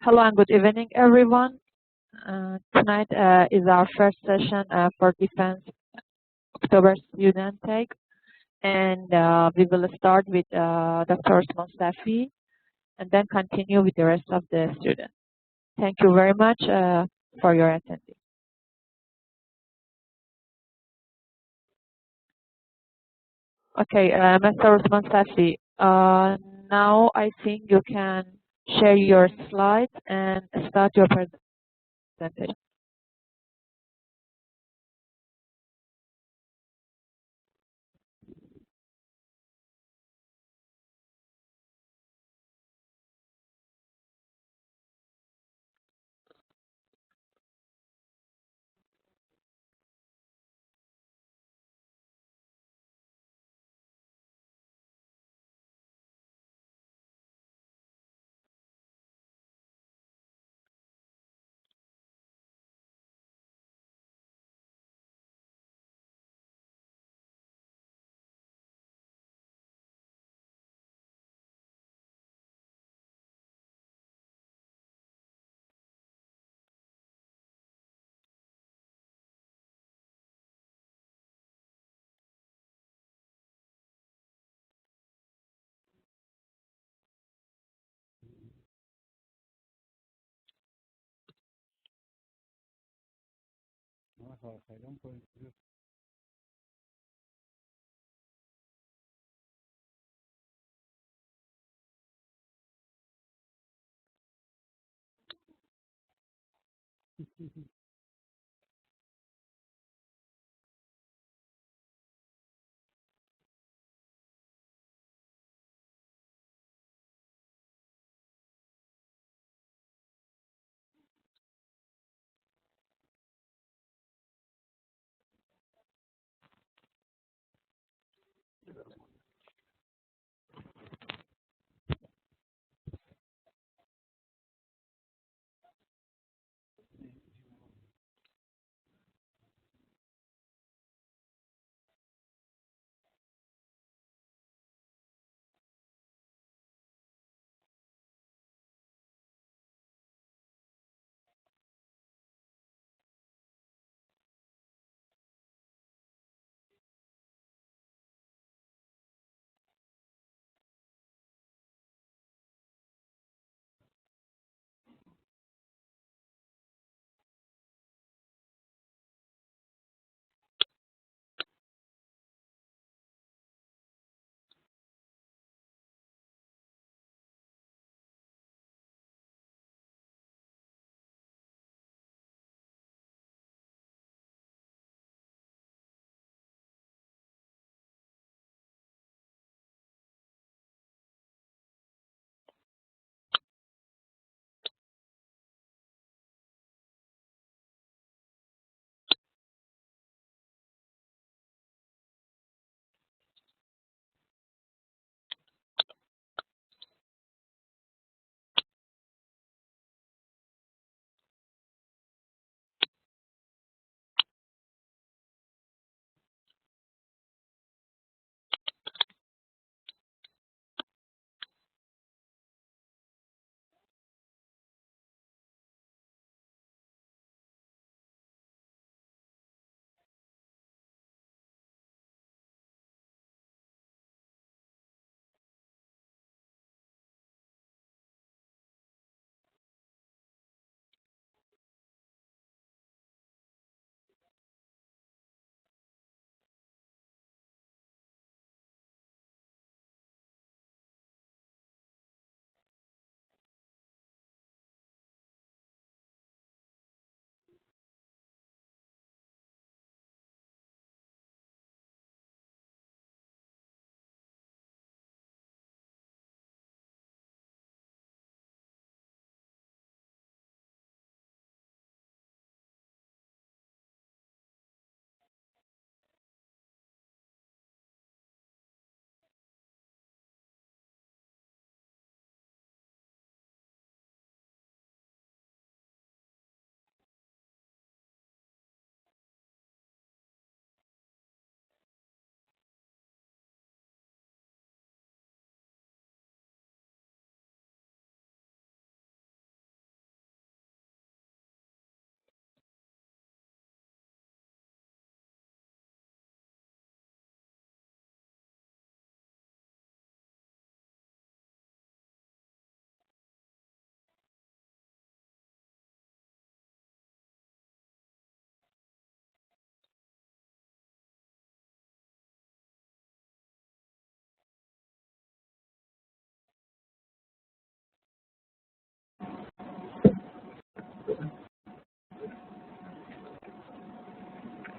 Hello and good evening, everyone. Tonight is our first session for Defense October student take, and we will start with Dr. Osman Safi and then continue with the rest of the students. Thank you very much for your attending. Okay, Mr. Osman Safi, now I think you can share your slides and start your presentation.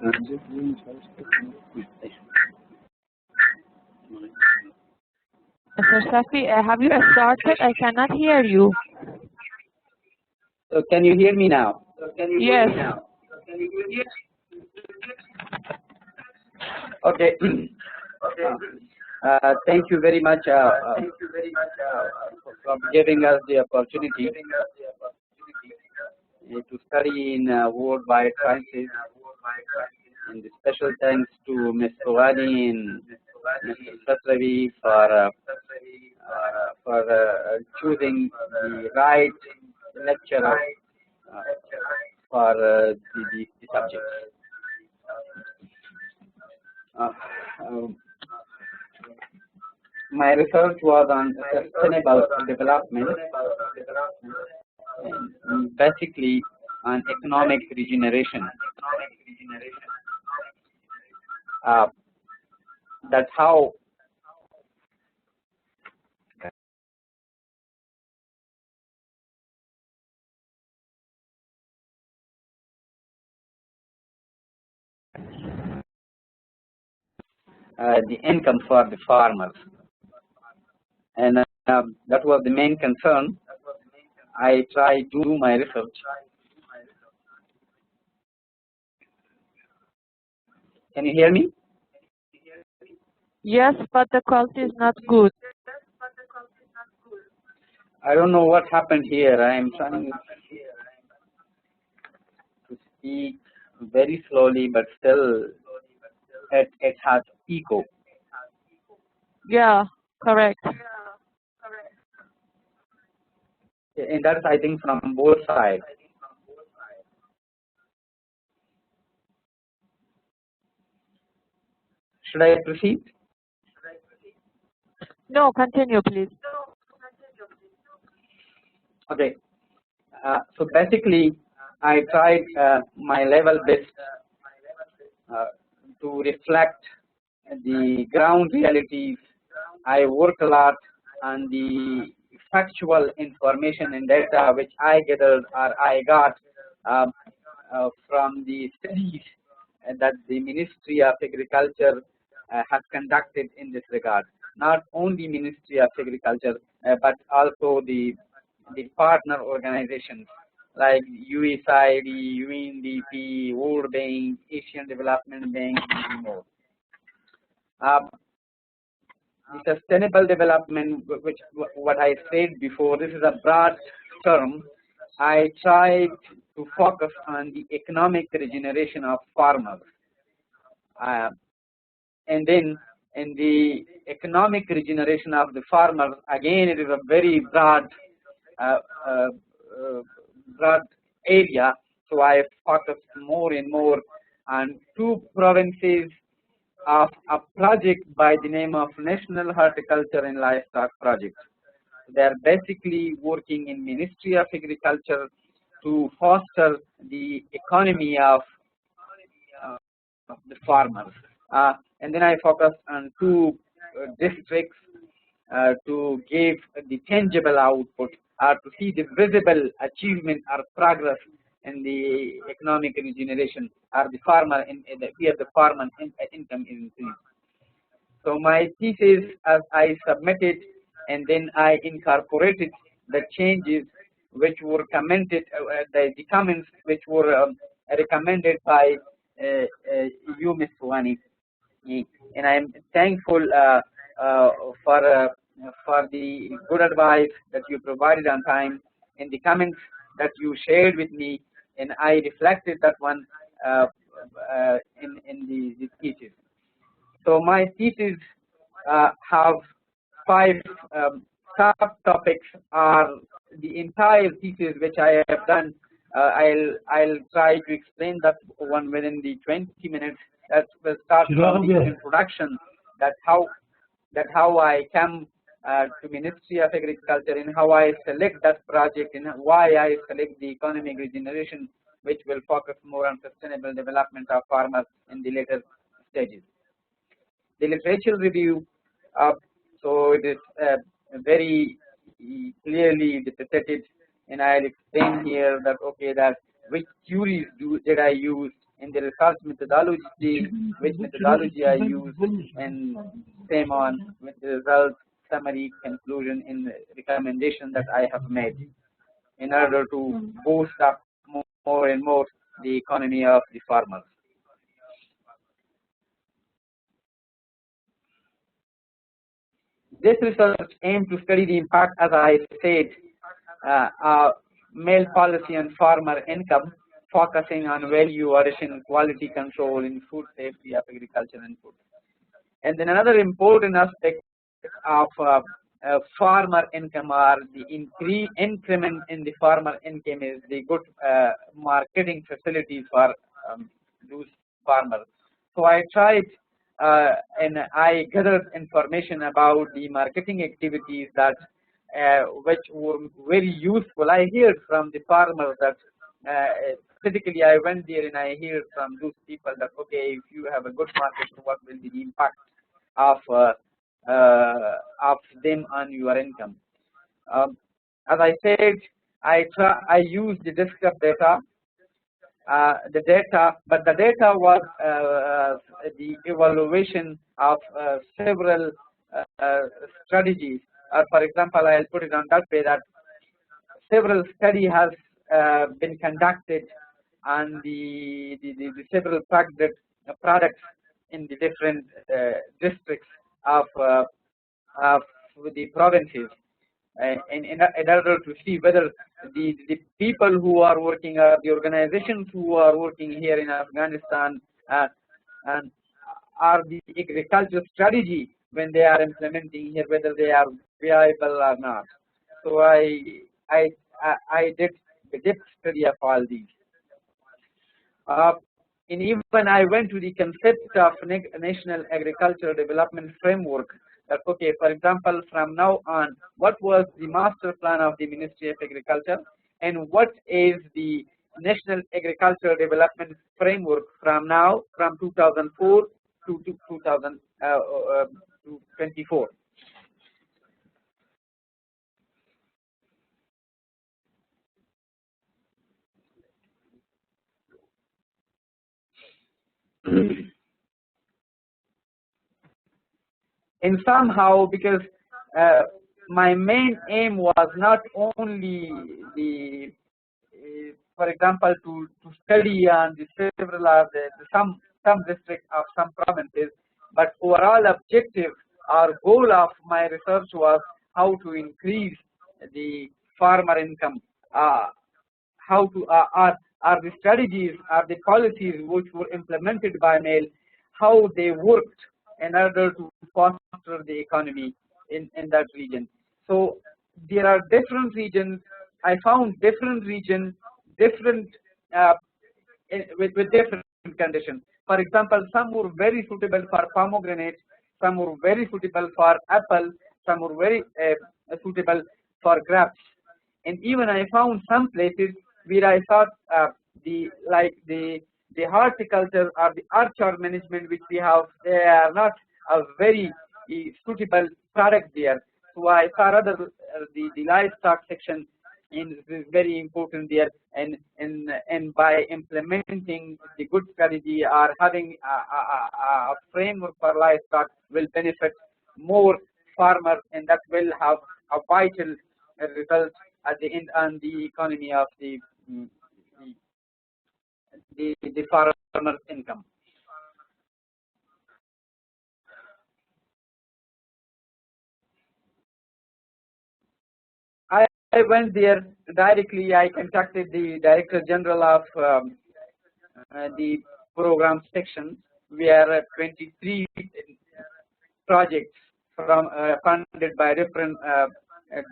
Mr. Safi, have you started? I cannot hear you. So can you hear me now? Yes. Okay. Thank you very much for giving us the opportunity to study in worldwide sciences. And special thanks to Ms. Kovani and Mr. Satravi for choosing the right lecturer for the subject. My research was on sustainable development and basically on economic regeneration. That's how the income for the farmers, and that was the main concern. I tried to do my research. Can you hear me? Yes, but the quality is not good. I don't know what happened here. I am trying to speak very slowly, but still it has echo. Yeah, correct. And that's, I think, from both sides. Should I proceed? No, continue, please. Okay. So basically, I tried my level best to reflect the ground realities. I worked a lot on the factual information and data which I gathered or I got from the studies that the Ministry of Agriculture has conducted in this regard. Not only Ministry of Agriculture, but also the partner organizations like USAID, UNDP, World Bank, Asian Development Bank, and more. The sustainable development, which what I said before, this is a broad term. I tried to focus on the economic regeneration of farmers, and then in the economic regeneration of the farmers, again it is a very broad area. So I focused more and more on two provinces of a project by the name of National Horticulture and Livestock Project. They are basically working in Ministry of Agriculture to foster the economy of the farmers. And then I focused on two districts to give the tangible output or to see the visible achievement or progress in the economic regeneration or the farmer where the farmer income is increased. So my thesis, as I submitted, and then I incorporated the changes which were commented, the comments which were recommended by you, Ms. Wani. And I am thankful for the good advice that you provided on time, and the comments that you shared with me, and I reflected that one in the thesis. So my thesis have 5 subtopics, are the entire thesis which I have done. I'll try to explain that one within the 20 minutes. That will start from the introduction. That's how I come to Ministry of Agriculture, and how I select that project, and why I select the economic regeneration, which will focus more on sustainable development of farmers in the later stages. The literature review, so it is very clearly depicted, and I'll explain here that okay, that which theories did I use in the research methodology, which methodology I use, and same on with the results, summary, conclusion, in the recommendation that I have made in order to boost up more and more the economy of the farmers. This research aimed to study the impact, as I said, male policy on farmer income, focusing on value addition, quality control in food safety of agriculture and food. And then another important aspect of farmer income, or the increment in the farmer income, is the good marketing facilities for those farmers. So I tried and I gathered information about the marketing activities that which were very useful. I heard from the farmers that typically I went there and I heard from those people that, okay, if you have a good market, what will be the impact of them on your income? As I said, I used the desktop data. But the data was the evaluation of several strategies. For example, I'll put it on that way, that several study has been conducted on the several products in the different districts of the provinces, in order to see whether the people who are working, the organizations who are working here in Afghanistan, and are the agriculture strategy when they are implementing here, whether they are viable or not. So I did a depth study of all these. And even I went to the concept of National Agricultural Development Framework. That, okay, for example, from now on, what was the master plan of the Ministry of Agriculture, and what is the National Agricultural Development Framework from 2004 to 2024. And somehow, because my main aim was not only the, for example, to study on the several of some districts of some provinces, but overall objective or goal of my research was how to increase the farmer income. How to are the strategies, are the policies which were implemented by male, how they worked in order to foster the economy in that region. So there are different regions. I found different regions, different with different conditions. For example, some were very suitable for pomegranate, some were very suitable for apple, some were very suitable for grapes. And even I found some places where I thought the horticulture or the orchard management which we have, they are not a very suitable product there. So I saw rather the livestock section is very important there, and by implementing the good strategy or having a framework for livestock will benefit more farmers, and that will have a vital result at the end on the economy of the farmer's income. I went there directly. I contacted the Director General of the program section, where 23 projects from funded by different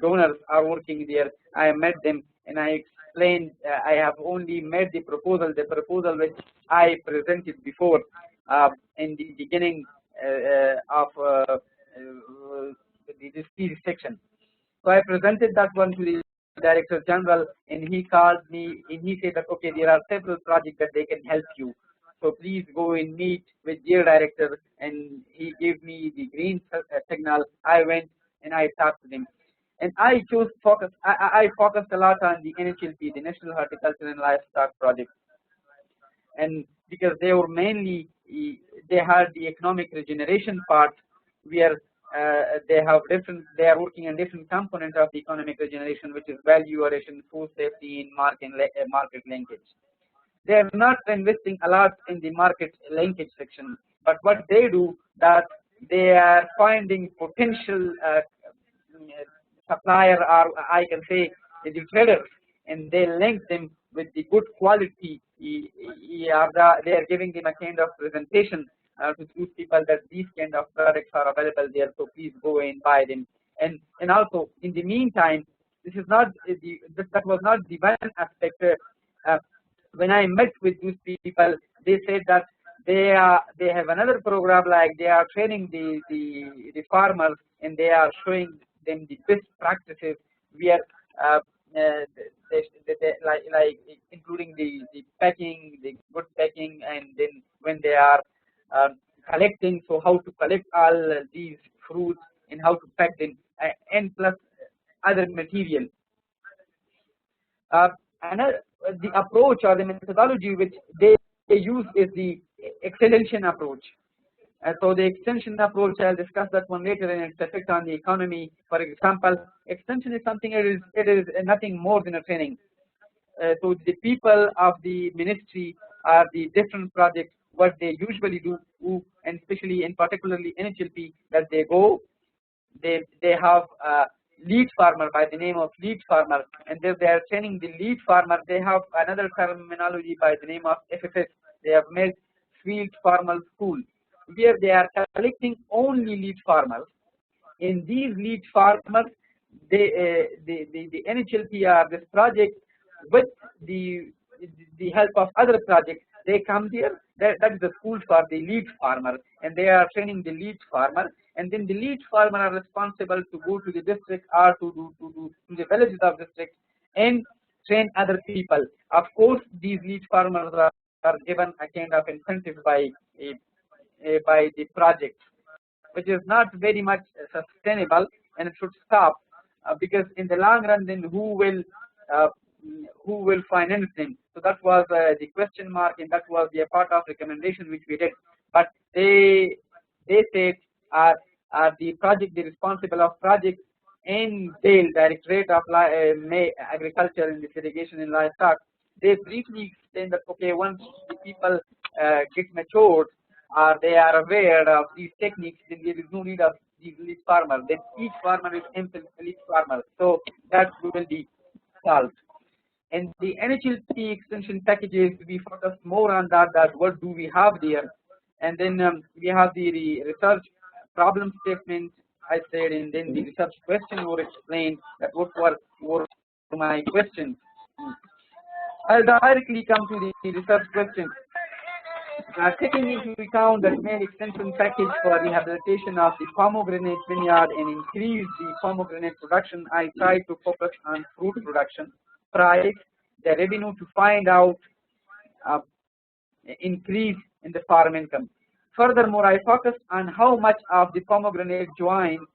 donors are working there. I met them and I explained. I have only made the proposal which I presented before in the beginning of this section. So I presented that one to the Director General, and he called me and he said that, okay, there are several projects that they can help you. So please go and meet with their director, and he gave me the green signal. I went and I talked to them. And I focused a lot on the NHLP, the National Horticulture and Livestock Project. And because they were mainly, they had the economic regeneration part, where they are working on different components of the economic regeneration, which is value addition, food safety, and market linkage. They are not investing a lot in the market linkage section, but what they do, that they are finding potential supplier, or I can say the traders, and they link them with the good quality. They are giving them a kind of presentation to those people that these kind of products are available there, so please go and buy them. And also, in the meantime, this is not that was not the one aspect. When I met with those people, they said that they have another program, like they are training the farmers, and they are showing them the best practices, where like including the packing, the good packing, and then when they are collecting, so how to collect all these fruits and how to pack them, and plus other material. The approach or the methodology which they use is the extension approach. So the extension approach, I'll discuss that one later, and its effect on the economy. For example, extension is something, it is nothing more than a training. So the people of the ministry are the different projects, what they usually do, and especially and particularly NHLP, that they go, they have lead farmer by the name of lead farmer, and they are training the lead farmer. They have another terminology by the name of FFS. They have made field farmer school, where they are collecting only lead farmers. In these lead farmers, the NHLP or this project, with the help of other projects, they come here. That is the school for the lead farmer, and they are training the lead farmer. And then the lead farmer are responsible to go to the district or to the villages of district and train other people. Of course, these lead farmers are given a kind of incentive by the project, which is not very much sustainable, and it should stop, because in the long run, then who will finance them? So that was the question mark, and that was the part of recommendation which we did. But they said the project, the responsible of project in DALE, Directorate of Agriculture and Irrigation and Livestock, they briefly explained that, okay, once the people get matured, or they are aware of these techniques, then there is no need of these lead farmers. Then each farmer is himself a lead farmer. So that will be solved. And the NHLP extension packages, we focus more on that what do we have there. And then we have the research problem statement, I said, and then the research question were explained, that what were my questions. I'll directly come to the research question. Taking into account that main extension package for rehabilitation of the pomegranate vineyard and increase the pomegranate production, I try to focus on fruit production, price, the revenue, to find out increase in the farm income. Furthermore, I focused on how much of the pomegranate joined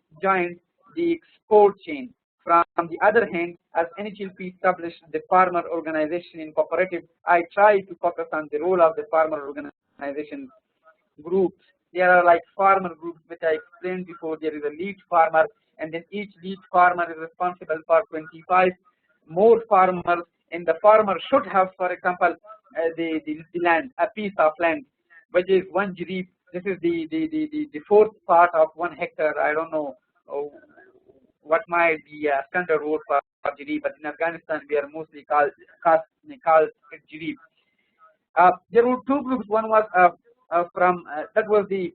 the export chain. From the other hand, as NHLP established the farmer organization in cooperative, I try to focus on the role of the farmer organization groups. There are like farmer groups, which I explained before. There is a lead farmer, and then each lead farmer is responsible for 25 more farmers, and the farmer should have, for example, the land, a piece of land, which is 1 jereeb. This is the fourth part of 1 hectare. I don't know what might be a standard word for jereeb, but in Afghanistan we are mostly called jereeb. There were 2 groups. One was that was the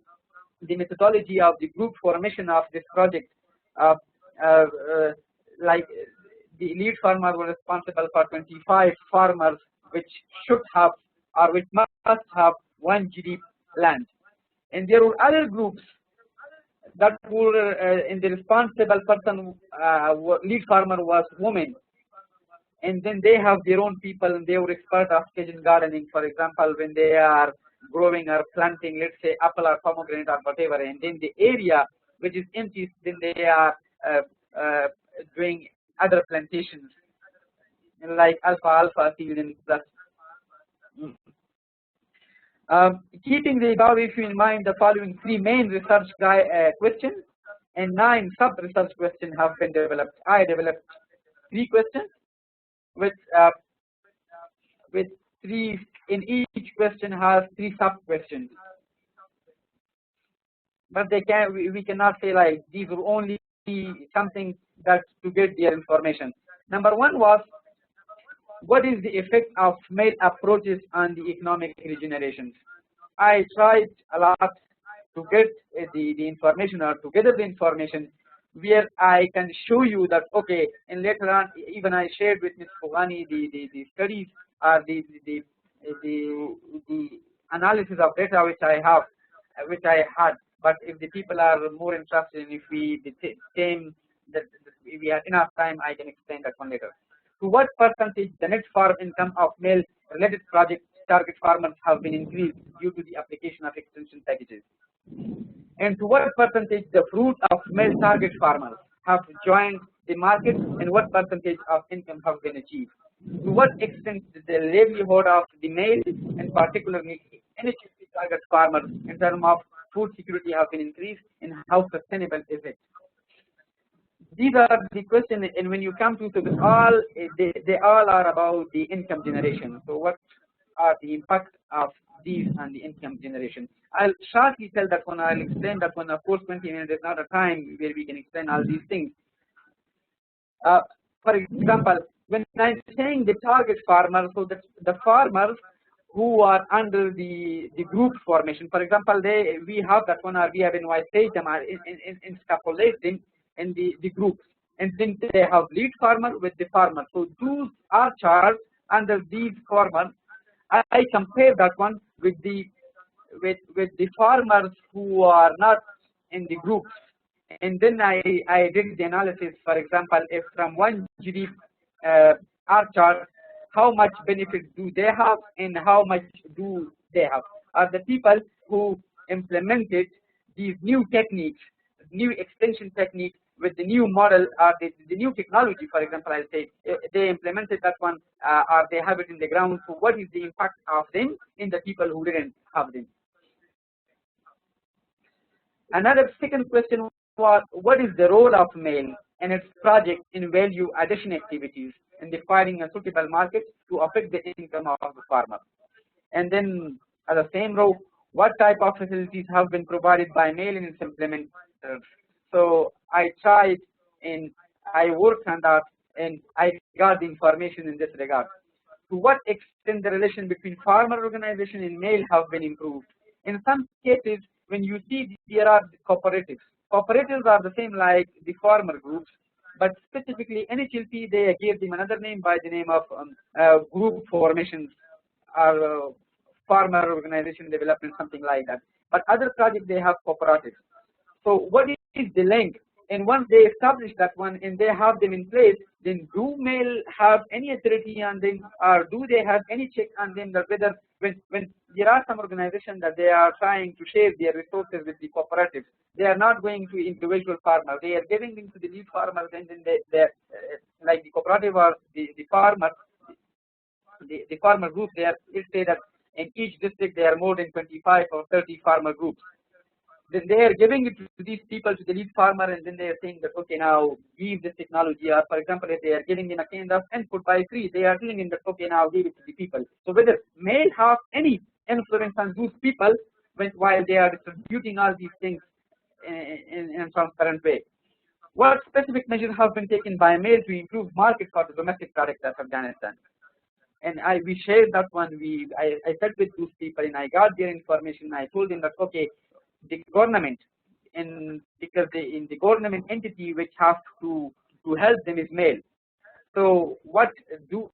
methodology of the group formation of this project. Like the lead farmer was responsible for 25 farmers, which should have or which must have 1 jereeb land. And there were other groups that were in the responsible person, lead farmer was women, and then they have their own people, and they were expert of kitchen gardening. For example, when they are growing or planting, let's say apple or pomegranate or whatever, and then the area which is empty, then they are doing other plantations like alfalfa, seed, and plus. Keeping the above issue in mind, the following 3 main research questions and 9 sub-research questions have been developed. I developed 3 questions with 3 in each question has 3 sub-questions. But we cannot say like these will only be something that to get their information. Number 1 was, what is the effect of male approaches on the economic regeneration? I tried a lot to get the information or to gather the information where I can show you that, okay, and later on even I shared with Ms. Fogani the studies or the analysis of data which I had. But if the people are more interested in, if we the same that we have enough time, I can explain that one later. To what percentage the net farm income of male-related project target farmers have been increased due to the application of extension packages? And to what percentage the fruit of male target farmers have joined the market, and what percentage of income have been achieved? To what extent the livelihood of the male, and particularly NHP target farmers, in terms of food security have been increased, and how sustainable is it? These are the questions, and when you come to this, they all are about the income generation. So what are the impact of these on the income generation? I'll shortly tell that one. I'll explain that one. Of course, 20 minutes is not a time where we can explain all these things. For example, when I'm saying the target farmers, so that's the farmers who are under the group formation. For example, we have that one, or we have invited them in scapulate them in the groups, and then they have lead farmer with the farmer. So those are charged under these farmers. I compare that one with the farmers who are not in the groups, and then I did the analysis. For example, if from 1 GD are charged, how much benefit do they have, and how much do they have? Are the people who implemented these new techniques, new extension techniques with the new model, or the new technology, for example, I'll say, they implemented that one, or they have it in the ground. So what is the impact of them in the people who didn't have them? Another second question was, what is the role of male and its project in value addition activities in defining a suitable market to affect the income of the farmer? And then at the same row, what type of facilities have been provided by male in its implementers? So I tried and I worked on that, and I got the information in this regard. To what extent the relation between farmer organization and male have been improved? In some cases, when you see there are cooperatives. Cooperatives are the same like the farmer groups, but specifically NHLP, they gave them another name by the name of group formations or farmer organization development, something like that. But other projects, they have cooperatives. So what is the link? And once they establish that one and they have them in place, then do male have any authority on them, or do they have any check on them, that whether when there are some organizations that they are trying to share their resources with the cooperatives, they are not going to individual farmers, they are giving them to the lead farmers, and then they like the cooperative or the farmer, the farmer group, they are, let's say that in each district there are more than 25 or 30 farmer groups. Then they are giving it to these people, to the lead farmer, and then they are saying that, okay, now give this technology. Or for example, if they are giving in a kind of input by free, they are telling in that, okay, now give it to the people. So whether male have any influence on those people while they are distributing all these things in a transparent way. What specific measures have been taken by male to improve market for the domestic products of Afghanistan? And we shared that one. I sat with those people and I got their information. I told them that, okay, the government, and because in the government entity which has to help them is male. So what do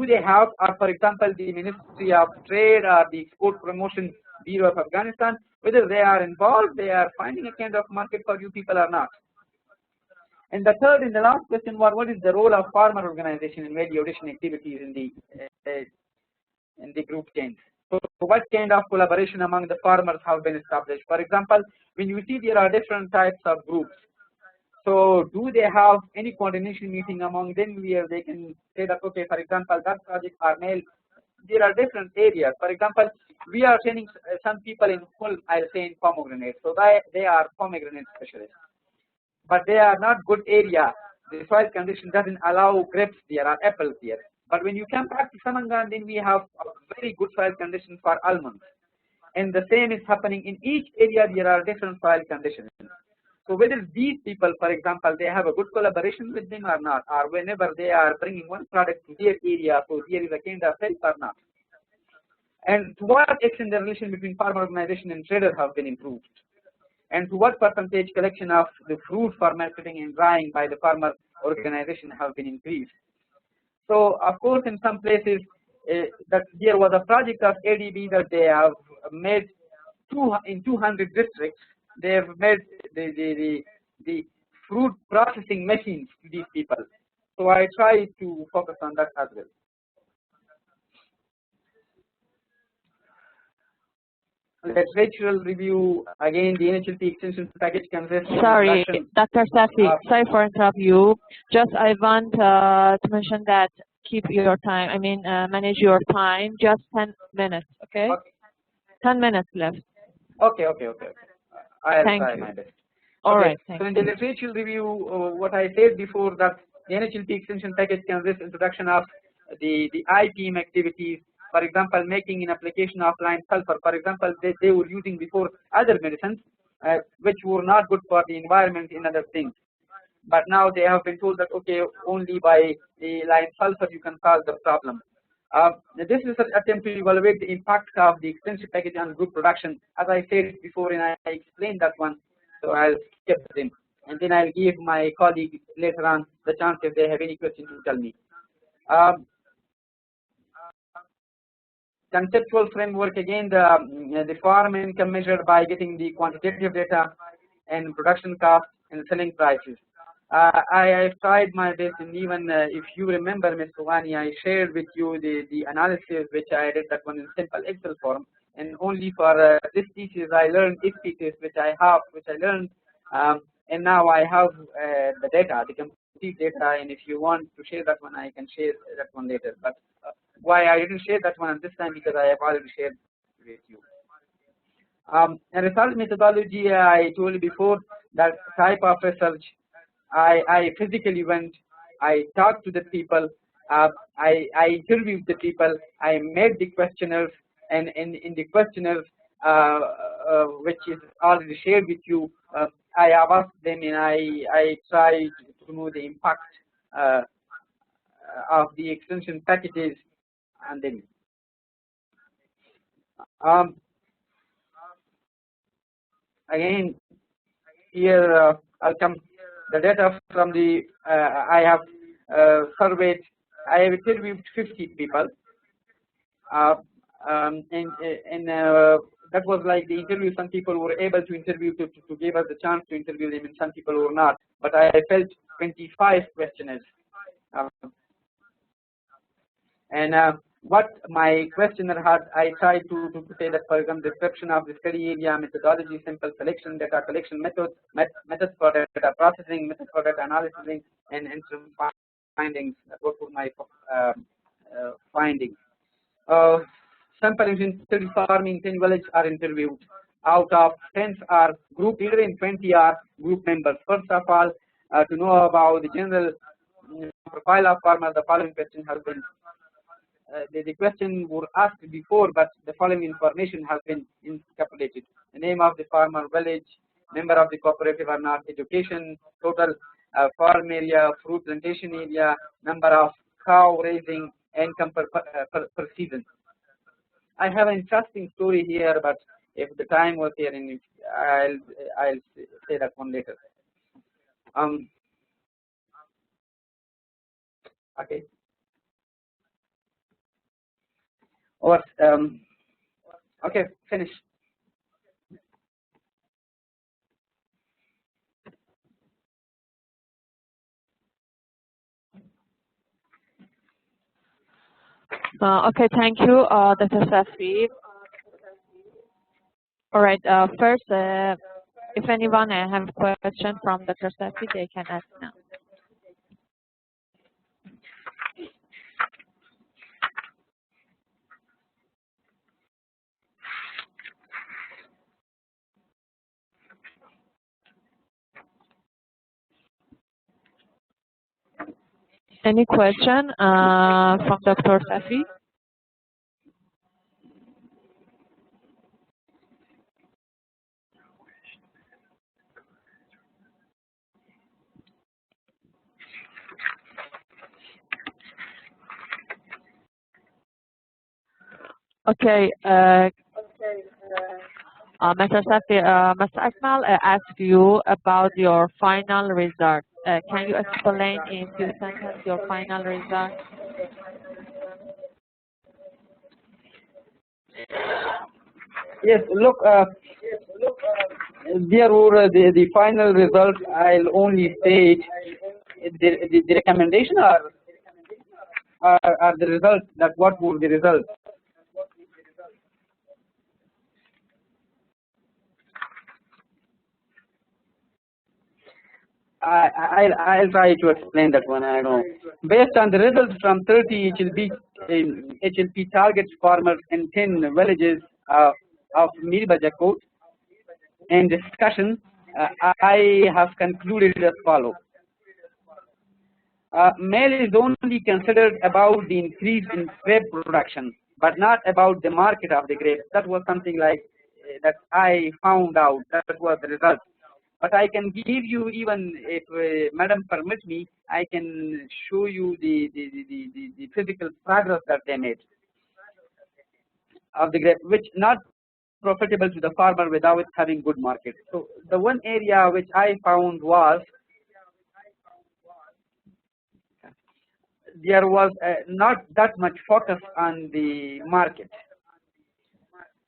they have? Or for example, the Ministry of Trade or the Export Promotion Bureau of Afghanistan, whether they are involved, they are finding a kind of market for you people or not. And the third and the last question was, what is the role of farmer organization in value addition activities in the group chains? So what kind of collaboration among the farmers have been established? For example, when you see there are different types of groups, so do they have any coordination meeting among them where they can say that, okay, for example, that project are male? There are different areas. For example, we are training some people in full, I'll say in pomegranate. So they are pomegranate specialists, but they are not good area. The soil condition doesn't allow grapes there or apples there. But when you come back to Samangan, then we have a very good soil condition for almonds. And the same is happening in each area. There are different soil conditions. So whether these people, for example, they have a good collaboration with them or not, or whenever they are bringing one product to their area, so there is a kind of help or not. And to what extent the relation between farmer organization and trader have been improved. And to what percentage collection of the fruit for marketing and drying by the farmer organization have been increased. So of course in some places that there was a project of ADB that they have made in 200 districts. They have made the fruit processing machines to these people. So I try to focus on that as well. Literatural review, again, the NHLP extension package consists. Sorry, Dr. Safi, sorry for interrupt you. Just I want to mention that keep your time, manage your time, just 10 minutes, okay? 10 minutes left. Okay. I'll try my best. All right, so in the literature review, what I said before, that the NHLP extension package consists introduction of the IPM activities. For example, making an application of lime sulfur. For example, they were using before other medicines, which were not good for the environment in other things. But now they have been told that, okay, only by the lime sulfur you can solve the problem. This is an attempt to evaluate the impact of the extension package on group production. As I said before, and I explained that one, so I'll skip them. And then I'll give my colleague later on the chance if they have any questions to tell me. Conceptual framework, again, the farm income measured by getting the quantitative data and production cost and selling prices. I have tried my best, and even if you remember, Ms. Wani, I shared with you the analysis which I did that one in simple Excel form, and only for this thesis I learned this thesis which I learned, and now I have the data, the complete data, and if you want to share that one, I can share that one later. But why I didn't share that one at this time, because I have already shared with you. A result methodology, I told you before, that type of research, I physically went, I talked to the people, I interviewed the people, I made the questionnaires, and in the questionnaires, which is already shared with you, I have asked them, and I tried to know the impact of the extension packages and then again here I'll come the data from the I have surveyed. I have interviewed 50 people, and that was like the interview. Some people were able to interview to give us the chance to interview them, and some people were not. But I felt 25 questionnaires. And what my questionnaire had, I tried to say that, for example, description of the study area, methodology, sample selection, data collection methods for data processing, methods for data analysis, and some findings. What were my findings? Sample in 30 farming, 10 villages are interviewed. Out of 10 are group leader and 20 are group members. First of all, to know about the general profile of farmer, the following question has been the question were asked before, but the following information has been encapsulated: the name of the farmer, village, member of the cooperative or not, education, total farm area, fruit plantation area, number of cow raising, income per season. I have an interesting story here, but if the time was here, and I'll say that one later. Okay. Or okay, finish. Okay, thank you, Dr. Safi. All right, first, if anyone have a question from Dr. Safi, they can ask now. Any question from Dr. Safi? Okay. Mr. Safi, Mr. Akmal asked you about your final result. Can you explain in few sentences your final result? Yes, look, there were the final result. I'll only state the recommendation are the result, that what were the results. I'll try to explain that one. I know. Based on the results from 30 HLP target farmers in 10 villages of Mirbajakot, and discussion, I have concluded as follows. Male is only considered about the increase in grape production, but not about the market of the grapes. That was something like that I found out. That was the result. But I can give you, even if Madam permits me, I can show you the physical progress that they made of the grape, which not profitable to the farmer without having good market. So the one area which I found was there was not that much focus on the market.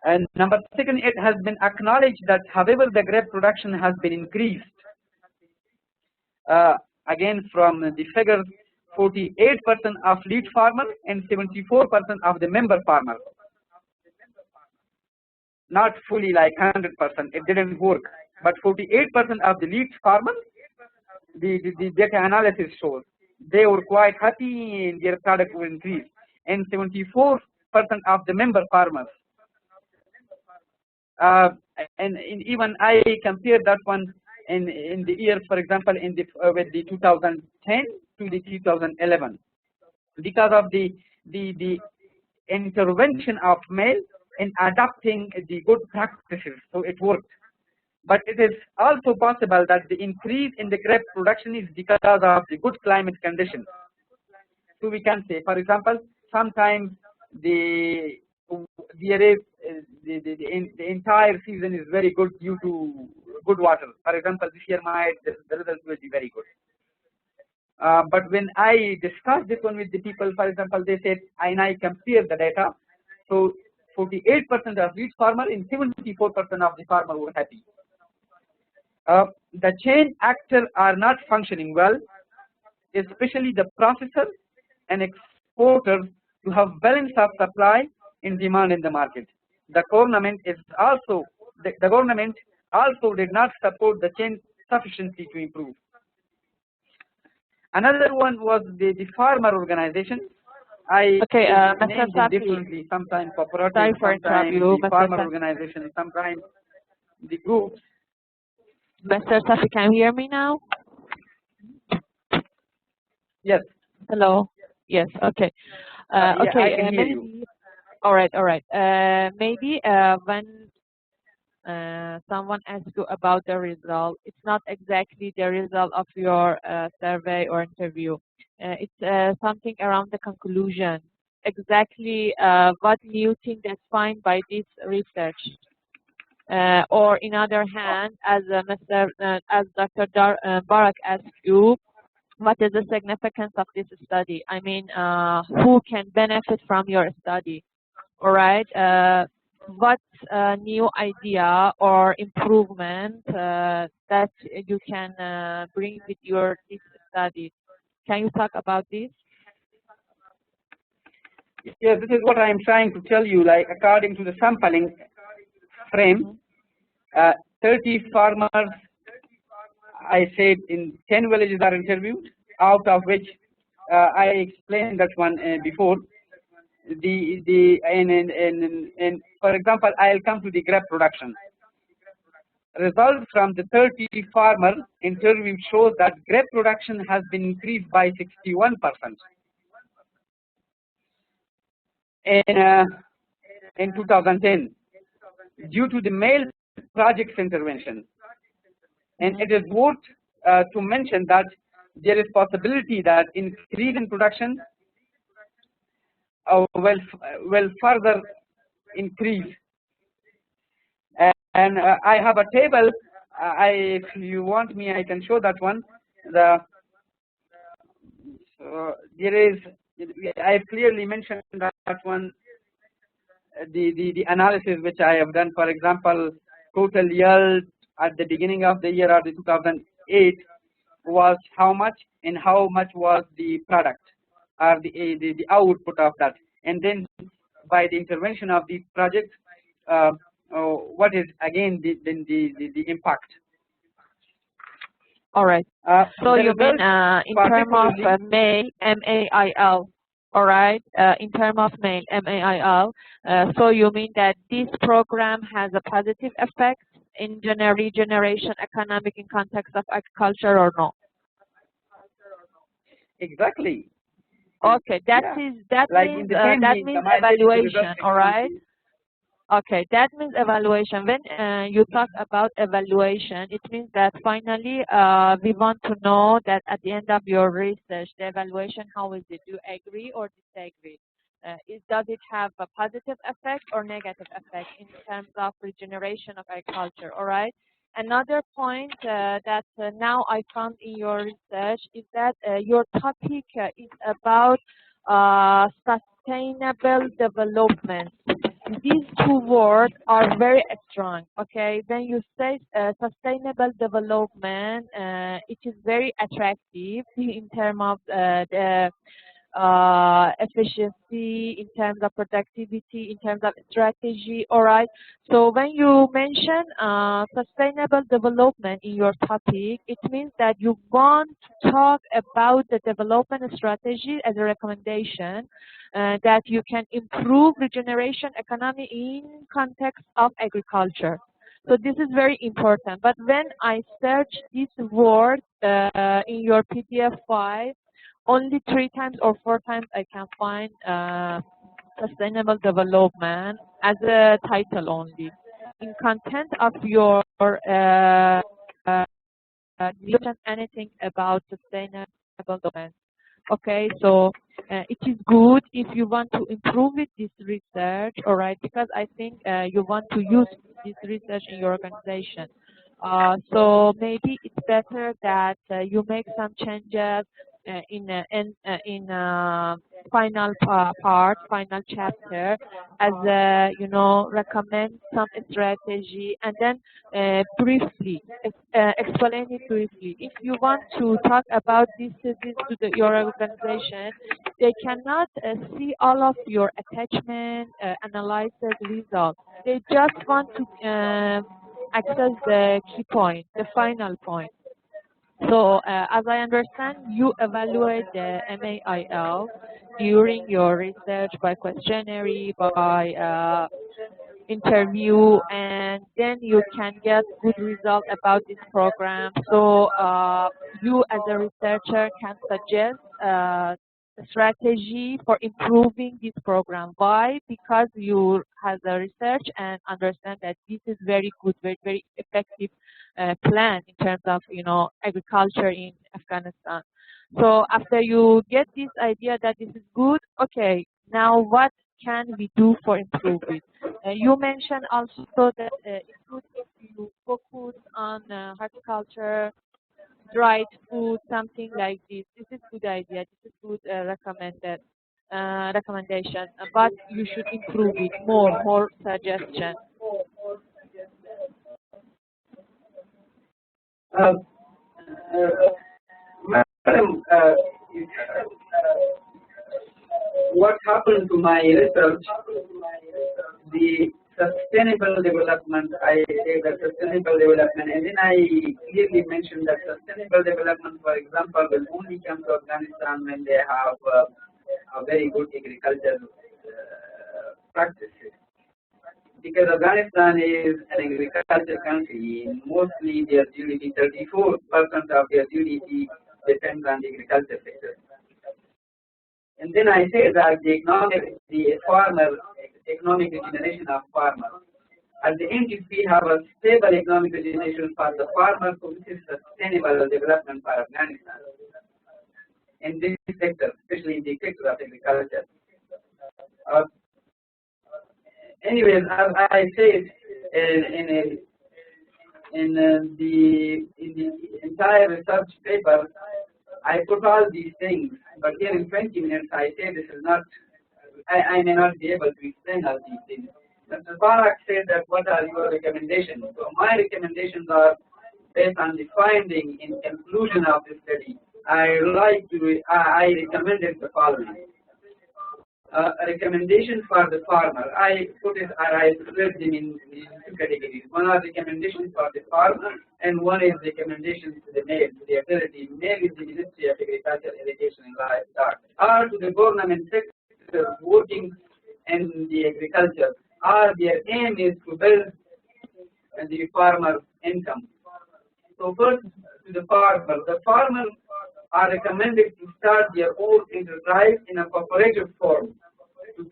And number second, it has been acknowledged that however the grape production has been increased, again from the figure 48% of lead farmers and 74% of the member farmers. Not fully like 100%, it didn't work. But 48% of the lead farmers, the data analysis shows they were quite happy and their product will increase. And 74% of the member farmers. And even I compared that one in the year, for example, with the 2010 to the 2011, because of the intervention of male in adopting the good practices, so it worked. But it is also possible that the increase in the grape production is because of the good climate conditions. So we can say, for example, sometimes the entire season is very good due to good water. For example, this year the results will be very good. But when I discussed this one with the people, for example, they said, and I compared the data, so 48% of each farmer and 74% of the farmer were happy. The chain actors are not functioning well, especially the processor and exporters, to have balance of supply and demand in the market. The government also did not support the chain sufficiently to improve. Another one was the farmer organization. I named them differently, sometimes cooperative, sometimes the farmer organization, sometimes the groups. Mr. Safi, can you hear me now? Yes. Hello. Yes. Okay. Okay. I can hear you. All right. Maybe when someone asks you about the result, it's not exactly the result of your survey or interview. It's something around the conclusion. Exactly what new thing that's found by this research. Or in other hand, as Dr. Barak asked you, what is the significance of this study? I mean, who can benefit from your study? All right. What new idea or improvement that you can bring with this study? Can you talk about this? Yeah, this is what I am trying to tell you. Like, according to the sampling frame, 30 farmers, I said, in 10 villages are interviewed, out of which I explained that one before. And for example, I'll come to the grape production. results from the 30 farmer interview shows that grape production has been increased by 61% in 2010 due to the male project's intervention. And it is worth to mention that there is possibility that increase in production will further increase. And I have a table. If you want me, I can show that one. There is, I clearly mentioned that one. The analysis which I have done, for example, total yield at the beginning of the year of the 2008 was how much, and how much was the product or the output of that, and then by the intervention of the project, what is again the impact. All right. So you mean in terms of MAIL, M-A-I-L. All right. In terms of MAIL, M-A-I-L. So you mean that this program has a positive effect in regeneration economic in context of agriculture or no? Exactly. Okay. That means evaluation. All right. Okay, that means evaluation. When you talk about evaluation, it means that finally we want to know that at the end of your research, the evaluation, how is it? Do you agree or disagree? Does it have a positive effect or negative effect in terms of regeneration of agriculture? All right. Another point that now I found in your research is that your topic is about sustainable development. These two words are very strong. Okay, when you say sustainable development, it is very attractive in terms of the efficiency, in terms of productivity, in terms of strategy. All right. So when you mention sustainable development in your topic, it means that you want to talk about the development strategy as a recommendation that you can improve regeneration economy in context of agriculture. So this is very important. But when I search this word in your PDF file, only 3 times or 4 times I can find sustainable development as a title only. In content of your anything about sustainable development. Okay, so it is good if you want to improve it, this research, all right, because I think you want to use this research in your organization. So maybe it's better that you make some changes in final part, final chapter, as recommend some strategy, and then briefly explain it briefly. If you want to talk about this to your organization, they cannot see all of your attachment, analysis, results. They just want to access the key point, the final point. So as I understand, you evaluate the MAIL during your research by questionnaire, by interview, and then you can get good result about this program. So you as a researcher can suggest a strategy for improving this program. Why? Because you have the research and understand that this is very good, very, very effective plan in terms of agriculture in Afghanistan. So after you get this idea that this is good, okay, now what can we do for improve it? You mentioned also that it's good if you focus on horticulture, dried food, something like this. This is good idea. This is good recommendation. But you should improve it more suggestion. Madam, what happened to my research, the sustainable development, I say that sustainable development, and then I clearly mentioned that sustainable development, for example, will only come to Afghanistan when they have a very good agricultural practices. because Afghanistan is an agricultural country. Mostly their GDP, 34% of their GDP depends on the agriculture sector. And then I say that the economic regeneration of farmers. At the end, if we have a stable economic regeneration for the farmers, so this is sustainable development for Afghanistan. In this sector, especially in the sector of agriculture. Anyways, as I said in the entire research paper, I put all these things, but here in 20 minutes I say this is not, I may not be able to explain all these things. Mr. Barak said that what are your recommendations? So my recommendations are based on the finding in conclusion of the study. I recommended the following. A recommendation for the farmer. I split them in two categories. One are recommendations for the farmer, and one is recommendations to the male, to the authority. Male is the Ministry of Agriculture, Irrigation, and Livestock, or to the government sector working in the agriculture, or their aim is to build the farmer income. So first, to the farmer. The farmers are recommended to start their own enterprise in a cooperative form to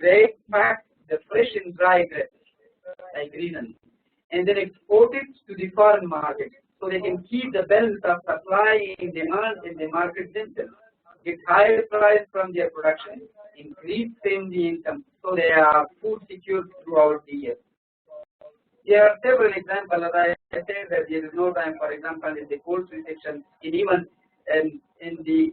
pack the fresh and dry grapes, like reason, and then export it to the foreign market so they can keep the balance of supply and demand in the market themselves, get higher price from their production, increase family income so they are food secure throughout the year. There are several examples. As I said that there is no time, for example, in the poultry section, in even in the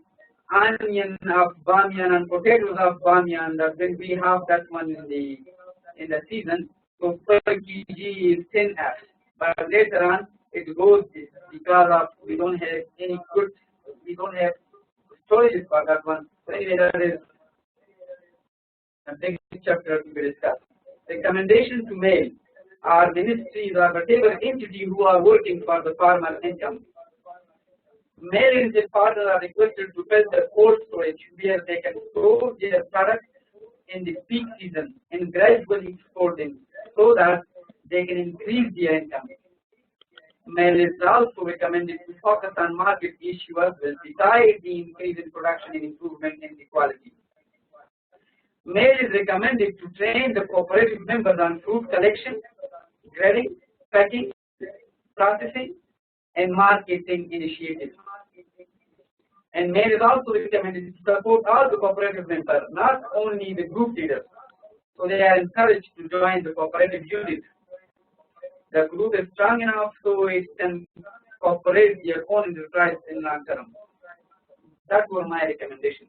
onion of Bamiyan and potatoes of Bamiyan, that when we have that one in the season, so per kg is 10 F. But later on it goes because of we don't have any good, we don't have storage for that one. So anyway, that is a big chapter to be discussed. Recommendation to male or ministries or whatever entity who are working for the farmer income. Male and their partner are requested to build a cold storage where they can store their products in the peak season and gradually export them so that they can increase their income. Male is also recommended to focus on market issues besides the increase in production and improvement in the quality. Male is recommended to train the cooperative members on fruit collection, grading, packing, processing, and marketing initiatives. And male is also recommended to support all the cooperative members, not only the group leaders. So they are encouraged to join the cooperative unit. The group is strong enough so it can cooperate their own enterprise in long term. That was my recommendation.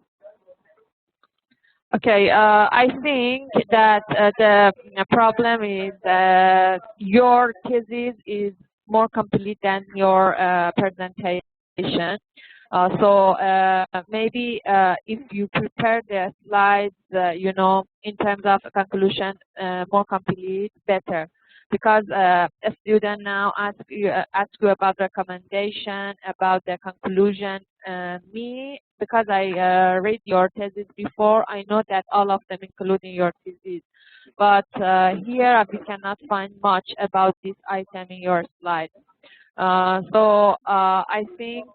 Okay, I think that the problem is that your thesis is more complete than your presentation. So maybe if you prepare the slides, in terms of conclusion, more complete, better. Because a student now asks you about recommendation, about the conclusion. Because I read your thesis before, I know that all of them including your thesis. But here we cannot find much about this item in your slides. So I think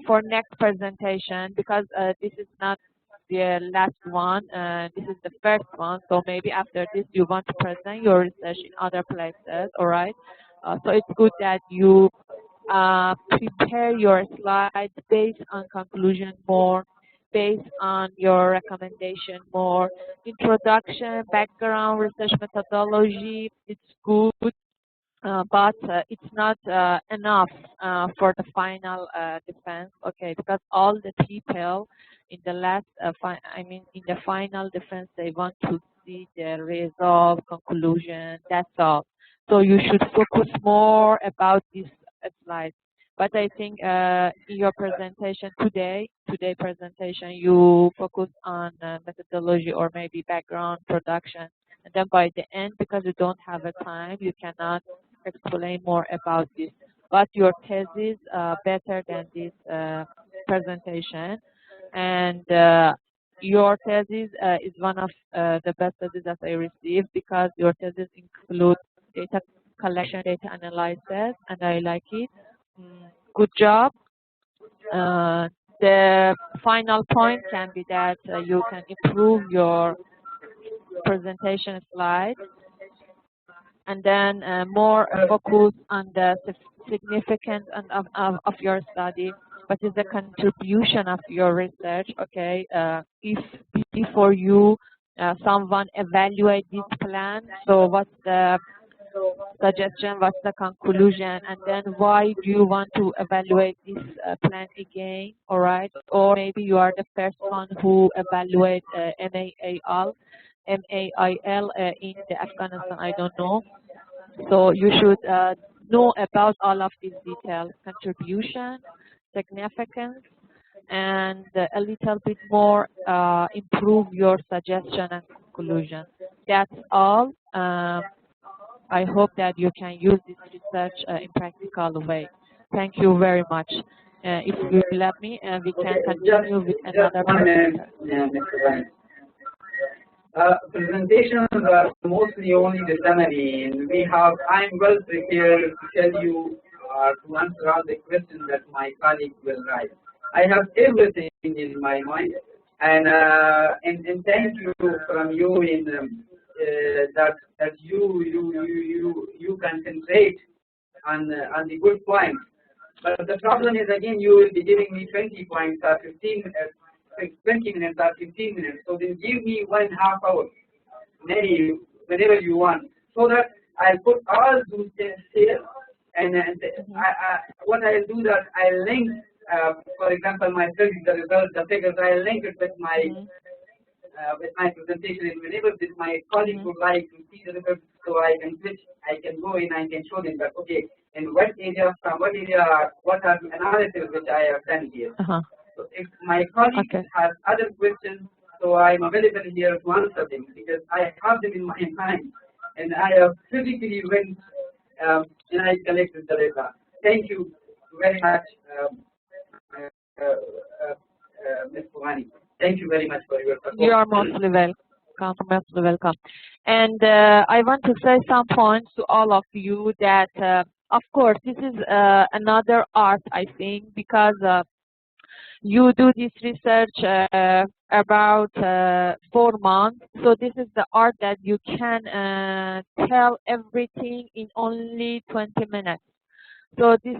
for next presentation, because this is not the last one, this is the first one, so maybe after this you want to present your research in other places, all right? So it's good that you prepare your slides based on conclusion more, based on your recommendation more. Introduction, background, research methodology, it's good, but it's not enough for the final defense, okay? Because all the people in the last, in the final defense, they want to see the result, conclusion, that's all. So you should focus more about this slide. But I think in your presentation today presentation, you focus on methodology or maybe background, production. And then by the end, because you don't have a time, you cannot explain more about this. But your thesis better than this presentation. And your thesis is one of the best theses that I received because your thesis includes data collection, data analysis, and I like it. Good job. The final point can be that you can improve your presentation slides and then more focus on the significance of your study. What is the contribution of your research? Okay, if before you someone evaluate this plan, so what's the suggestion, what's the conclusion, and then why do you want to evaluate this plan again, all right? Or maybe you are the first one who evaluate MAIL in the Afghanistan, I don't know. So you should know about all of these details, contribution, significance, and a little bit more improve your suggestion and conclusion. That's all. I hope that you can use this research in practical way. Thank you very much. If you let me, we can continue with another presenter. Presentations are mostly only the summary, and I'm well prepared to tell you to answer all the questions that my colleagues will write. I have everything in my mind, and thank you from you in that you concentrate on the good points. But the problem is, again, you will be giving me 20 points or 20 minutes or 15 minutes. So then give me 1.5 hours, maybe whenever you want, so that I'll put all those things here. And what I'll do that I'll link, for example, my studies, the results, the figures. I'll link it with my presentation, and whenever my colleague would like to see the results, so I can switch, I can go in, I can show them that, okay, in what area, from what area, what are the analysis which I have done here. So if my colleague has other questions, so I'm available here to answer them, because I have them in my mind, and I have physically went and I collected the data. Thank you very much, Ms. Purani. Thank you very much for your support. You are mostly welcome. And I want to say some points to all of you that, of course, this is another art, I think, because you do this research about 4 months. So this is the art that you can tell everything in only 20 minutes. So this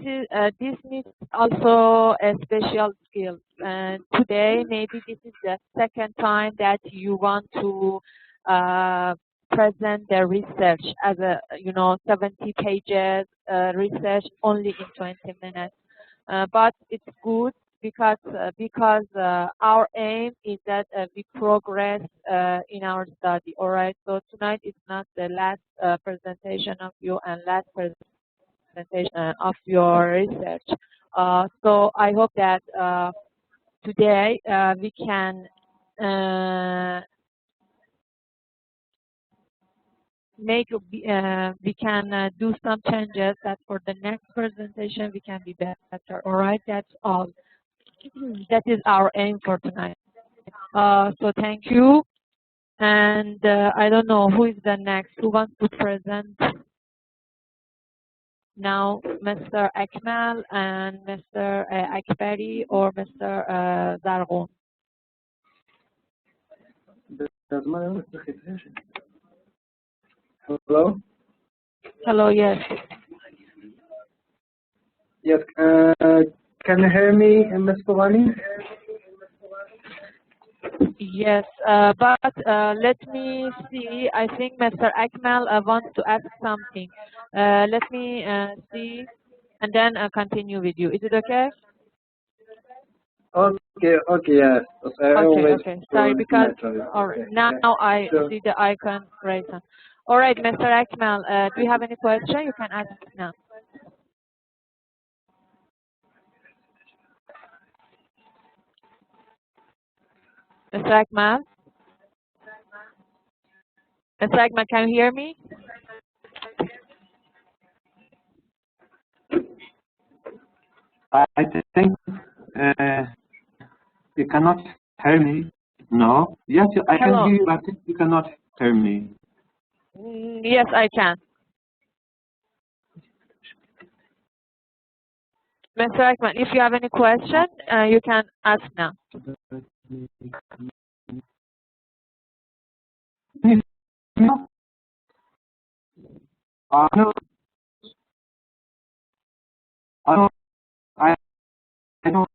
needs also a special skill. And today, maybe this is the second time that you want to present the research as a 70 pages research only in 20 minutes. But it's good because our aim is that we progress in our study. All right. So tonight is not the last presentation of you and last presentation of your research. So I hope that today we can we can do some changes that for the next presentation we can be better. All right, that's all. That is our aim for tonight. So thank you. And I don't know who is the next. Who wants to present now? Mr. Akmal and Mr. Akbari or Mr. Zargon? Hello? Hello, yes. Yes, can you hear me, Ms. Purani? Yes, but let me see. I think Mr. Akmal wants to ask something. Let me see and then continue with you. Is it okay? Okay, yes. Okay. Sorry, because all right, now I see the icon right now. All right, Mr. Akmal, do you have any question? You can ask now. Mr. Akmal? Mr. Akmal, can you hear me? I think you cannot hear me. No? Yes, I can Hello. hear you, but you cannot hear me. Yes, I can. Mr. Ekman, if you have any question, you can ask now. No? No. I don't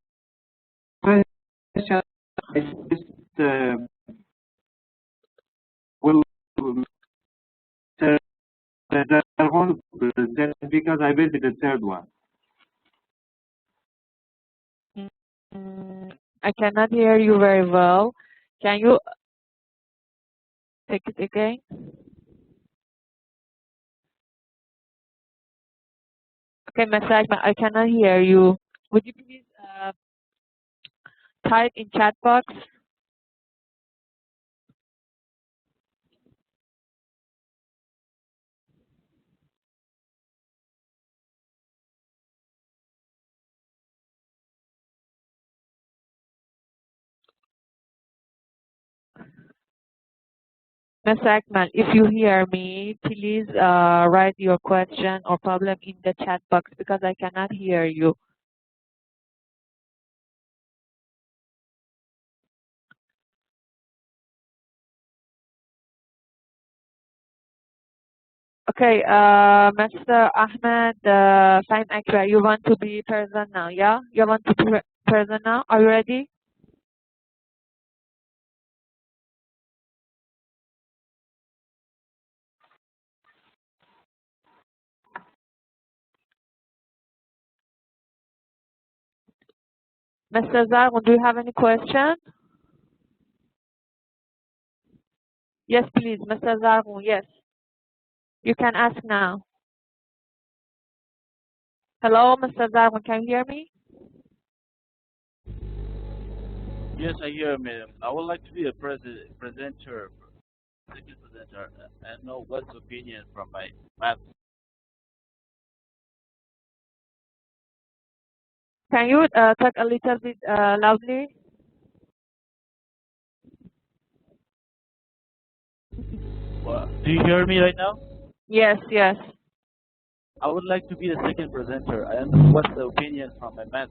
question. I just will the one because I visited the third one. I cannot hear you very well. Can you take it again? Okay, Mr. Ekman, I cannot hear you. Would you please type in chat box? Mr. Ekman, if you hear me, please write your question or problem in the chat box because I cannot hear you. Okay, Mr. Ahmed Fahim Akbar, you want to be present now, yeah? You want to be present now? Are you ready? Mr. Zargun, do you have any question? Yes, please, Mr. Zargun, yes. You can ask now. Hello, Mr. Zargun, can you hear me? Yes, I hear, madam. I would like to be a presenter, second presenter, and know what's opinion from my math. Can you talk a little bit loudly? Do you hear me right now? Yes, yes. I would like to be the second presenter and know what's the opinion from my math.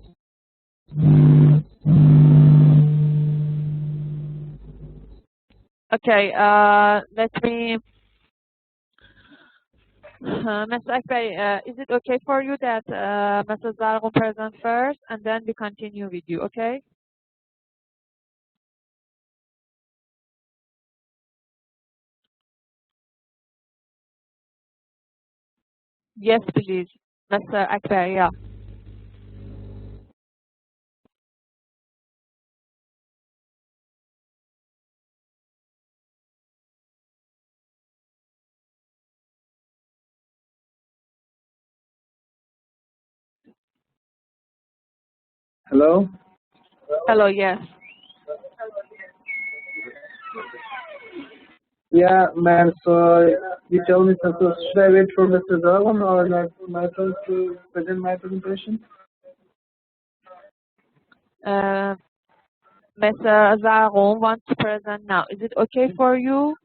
Okay, let me, Mr. Akbar, is it okay for you that Mr. Zargun present first and then we continue with you, okay? Yes, please, Mr. Akbar, yeah. Hello? Hello, yes. Yeah, ma'am, so you tell me, so should I wait for Mr. Zawan or not my turn to present my presentation? Mr. Zargun wants to present now. Is it okay for you?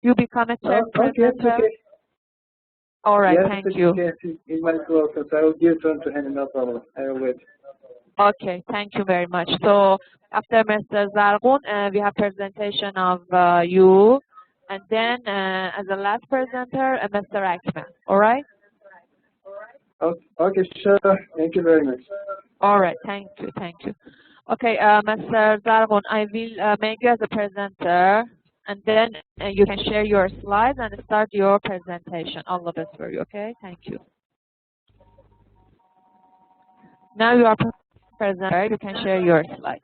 You become a chair Okay, it's presenter? okay. All right, Yes, thank it's you. okay. In my process, I will give turn to him, no problem. I will wait. Okay, thank you very much. So after Mr. Zargun, we have presentation of you, and then as the last presenter, Mr. Akman. All right? Okay, sure. Thank you very much. All right, thank you, thank you. Okay, Mr. Zargun, I will make you as a presenter, and then you can share your slides and start your presentation. All the best for you, okay? Thank you. Now you are presenter, you can share your slides.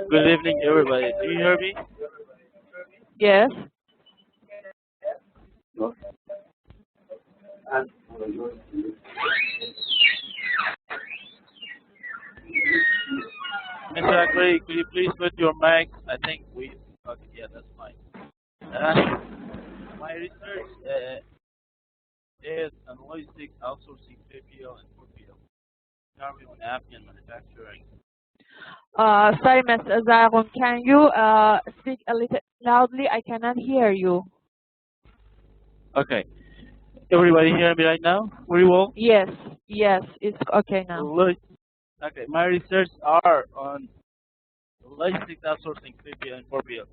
Good evening, everybody. Do you hear me? Yes. Mr. Akbari, could you please put your mic? I think we. Okay, yeah, that's fine. My research is on logistics outsourcing 3PL and 4PL, targeting on Afghan manufacturing. Sorry, Mr. Zagun, can you speak a little loudly? I cannot hear you. Okay, everybody hear me right now? Very well. Yes, it's okay now. Okay, my research are on logistics outsourcing 3PL and 4PL.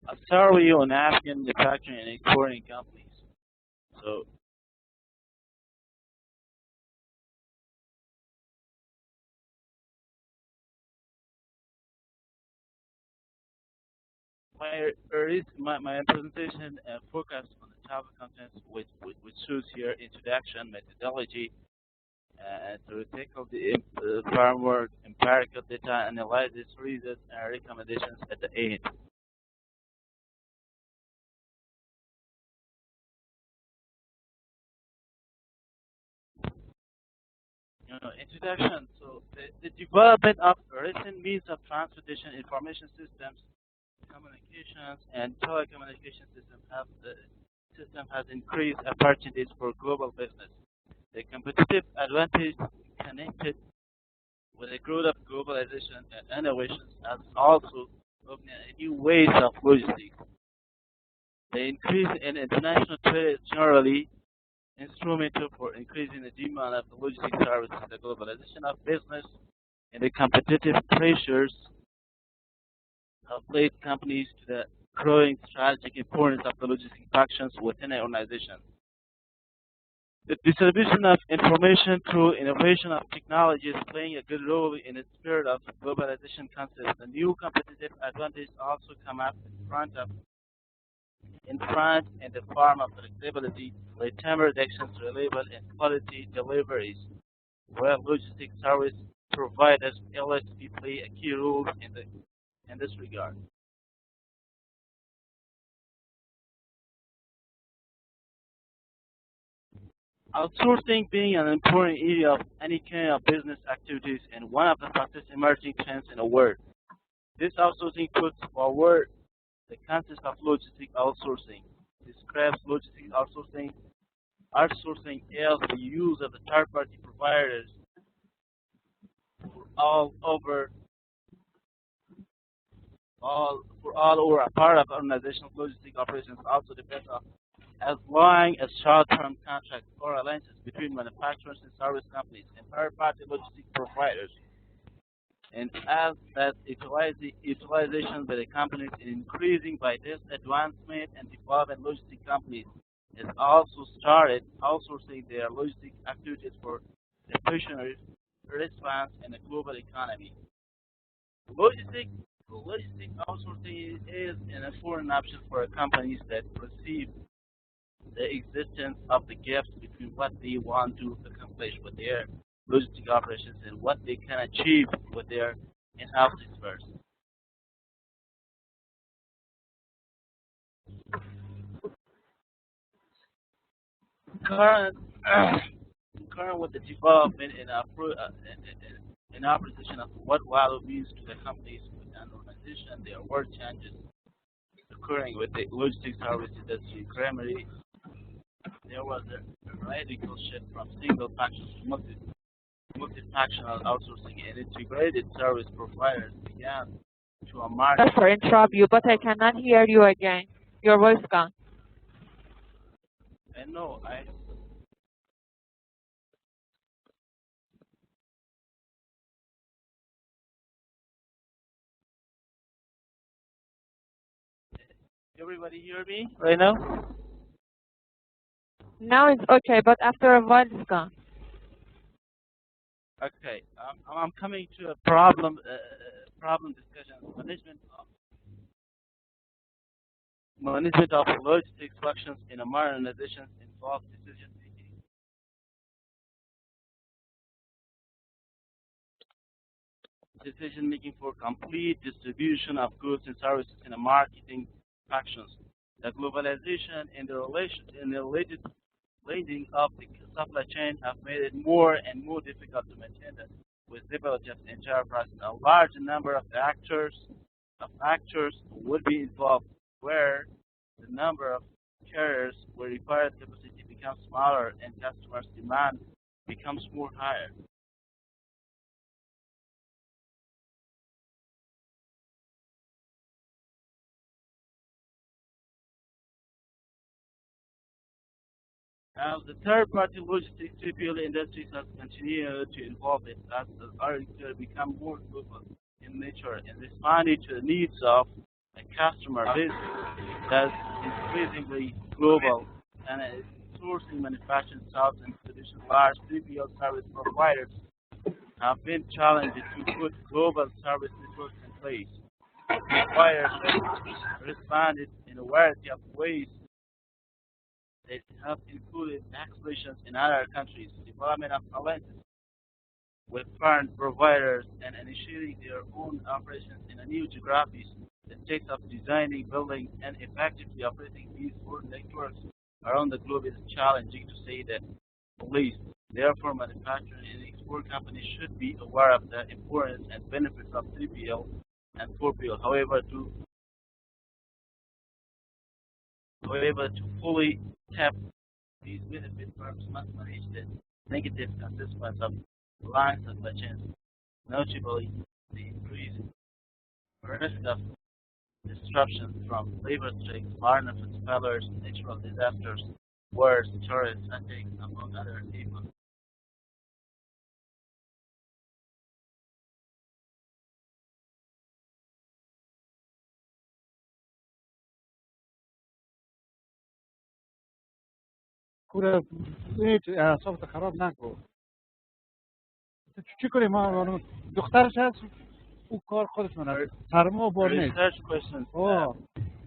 A survey on Afghan manufacturing and exporting companies. So, my presentation focused on the type of contents which choose here introduction, methodology, to tackle the framework, empirical data analysis, results, and recommendations at the end. Introduction. So the development of recent means of transportation, information systems, communications, and telecommunication system has increased opportunities for global business. The competitive advantage connected with the growth of globalization and innovations has also opened new ways of logistics. The increase in international trade is generally instrumental for increasing the demand of the logistics services. The globalization of business and the competitive pressures have led companies to the growing strategic importance of the logistics functions within an organization. The distribution of information through innovation of technology is playing a good role in the spirit of globalization concept. The new competitive advantage also come up in the form of flexibility, with time reductions, reliable and quality deliveries, where logistics service providers LSP play a key role in this regard. Outsourcing being an important area of any kind of business activities and one of the fastest emerging trends in the world. This outsourcing puts forward the concept of logistic outsourcing. Describes logistic outsourcing. Outsourcing is the use of the third-party providers for all over a part of organizational logistic operations also depends on as long as short-term contracts or alliances between manufacturers and service companies and third-party logistic providers, and as that utilization by the companies is increasing by this advancement and development, logistic companies has also started outsourcing their logistic activities for efficient response in the global economy. Logistic outsourcing is an important option for companies that perceive the existence of the gaps between what they want to accomplish with their logistic operations and what they can achieve with their in-house experts. Current with the development and appreciation of what value means to the companies with an organization, there were changes occurring with the logistics service industry. Primarily, there was a radical shift from single function to multifunctional outsourcing, and integrated service providers began to emerge. Sorry for interrupt you, but I cannot hear you again. Your voice gone. And no, everybody hear me right now? Now it's okay, but after a while it's gone. Okay, I'm coming to a problem discussion. Management of logistics functions in a modern organization involves decision making. decision making for complete distribution of goods and services in the marketing actions. The globalization and the related leading up the supply chain have made it more and more difficult to maintain the visibility of the enterprise. A large number of actors would be involved, where the number of carriers where required capacity becomes smaller and customers' demand becomes more higher. Now, the third-party logistics 3PL industry has continued to evolve as the architecture become more global in nature and responding to the needs of a customer base that's increasingly global and sourcing manufacturing jobs and traditional large 3PL service providers have been challenged to put global service networks in place. Providers have responded in a variety of ways that have included acquisitions in other countries, development of alliances with foreign providers, and initiating their own operations in new geographies. The state of designing, building, and effectively operating these foreign networks around the globe is challenging, to say the least. Therefore, manufacturing and export companies should be aware of the importance and benefits of 3PL and 4PL. However, to fully tap these benefits, firms must manage the negative consequences of long supply chains, notably the increased risk of disruptions from labor strikes, foreign failures, natural disasters, wars, terrorist attacks, among other evils. کوره صحبت خراب نکن. چی کنیم ما دخترش هست او کار خودشونه سرما بار نیست. Research questions.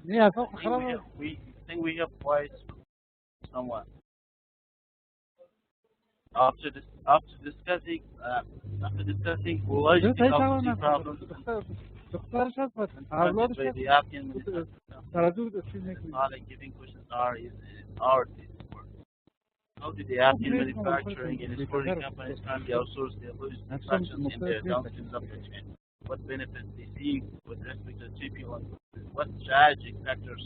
نه اصلا خراب. We think we have voice someone. After discussing logistical problems دخترش هست اولادش by the Afghan تردد چیز نکنید. giving questions are is our work. How do the Afghan manufacturing and exporting companies currently outsource their logistics functions in their downstream supply chain? What benefits they see with respect to 3PL and what strategic factors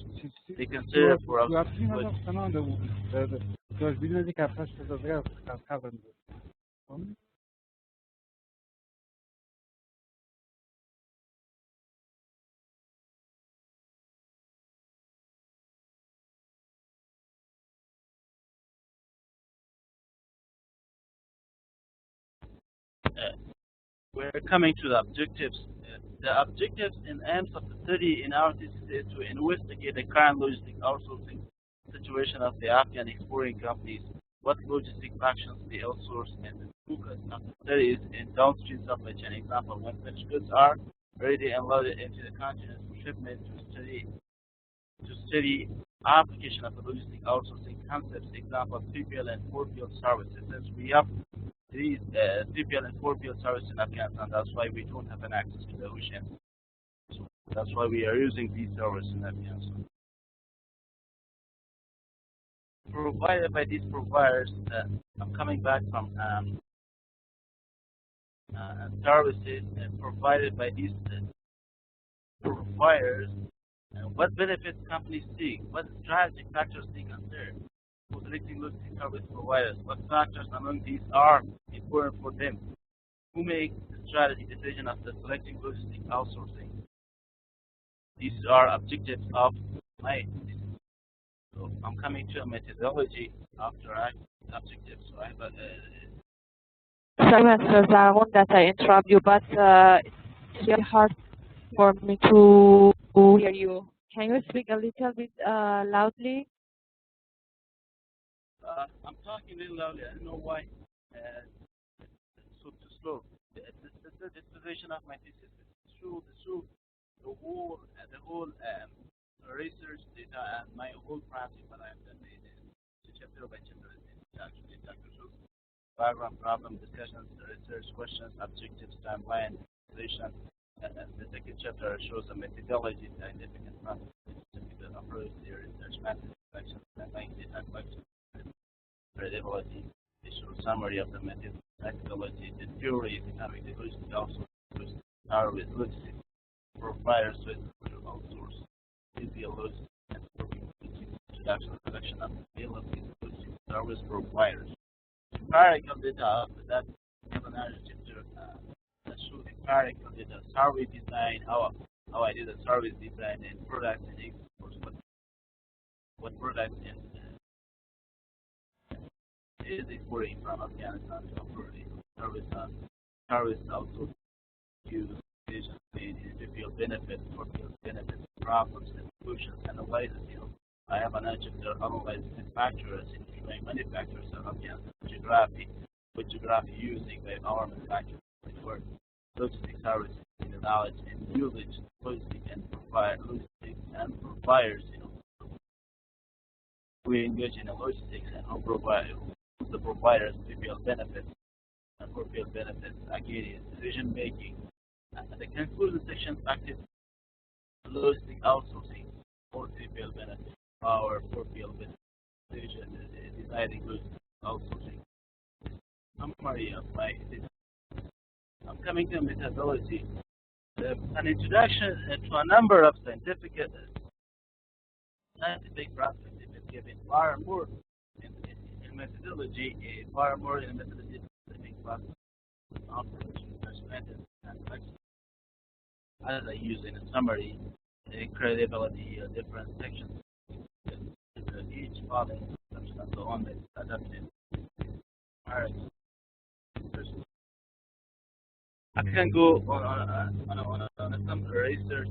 they consider for outsourcing logistics? We're coming to the objectives. The objectives and aims of the study in our thesis is to investigate the current logistic outsourcing situation of the Afghan exporting companies, what logistic functions they outsource, and the focus of the study is in downstream supply chain. Example, when finished goods are ready and loaded into the containers for shipment, to study application of the logistic outsourcing concepts. Example, 3PL and 4PL services. Since we have these 3PL and 4PL services in Afghanistan, that's why we don't have an access to the ocean. So that's why we are using these services in Afghanistan. Provided by these providers, I'm coming back from services provided by these providers. What benefits companies seek? What strategic factors they consider for selecting logistic service providers? What factors among these are important for them? Who makes the strategy decision of the selecting logistic outsourcing? These are objectives of my thesis. So I'm coming to a methodology after objectives. So I have a sorry, Mr. Zargun, that I interrupt you, but it's really hard for me to hear you. Can you speak a little bit loudly? I'm talking really loudly. I don't know why. So too slow. The disposition of my thesis is through the whole research data and my whole project that I have done is chapter by chapter. Actually, chapter shows background problem discussions, research questions, objectives, timeline, solution. The second chapter shows the methodology, significant process, the approach, the research method, selection, timeline, data collection, credibility. It shows summary of the methodology, the theory, economic, the logistics, also our logistics providers with outsource, CPLOs, and introduction and selection of availability service providers. Empirical data that have an chapter that shows empirical data, survey design, how I did a service design and products and exports, what products and is exporting from Afghanistan to service also use individual benefits for field benefits, problems and solutions, analysis. I have an chapter analyzing factors in manufacturers of Afghanistan, geography, with geography using by our manufacturers for logistics services, knowledge and usage, logistics and providers. We engage in logistics and the providers field benefits and for field benefits, again, decision making. And the conclusion section practice logistic outsourcing for field benefits, our for field benefits, decision deciding logistic outsourcing. Summary of my I'm coming to methodology. An introduction to a number of scientific processes is given far more in methodology, far more in methodology specific process methods and as I use in a summary, credibility, different sections, each following assumption and so on that adapted. I can go on some research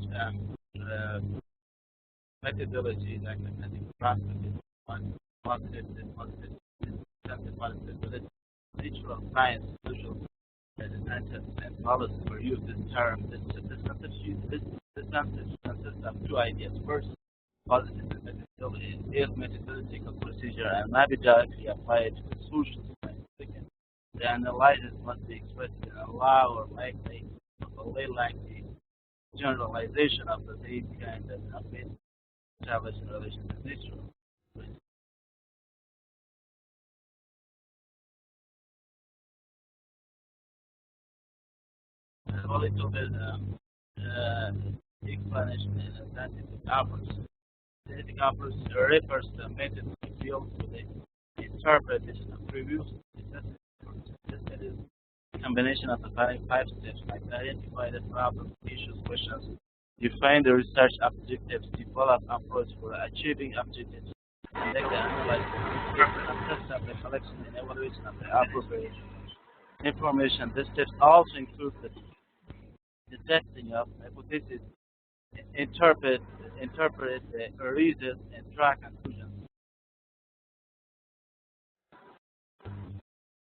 methodology like I think positive, natural science, social scientists and policy were used this term. This concept consists of two ideas. First, positive methodology is methodological procedure and may be directly applied to the social science. Second, the analysis must be expressed in a law or likely generalization of the same kind that have been established in relation to nature. A little bit explanation in a scientific approach. Scientific approach refers to a method that deals with the interpretation of previous necessity. This is a combination of the following 5 steps, like identify the problems, issues, questions, define the research objectives, develop approach for achieving objectives, conduct the analysis, interpret and test the collection and evaluation of the appropriate information. These steps also include the testing of hypotheses, interpret the results, and track conclusions.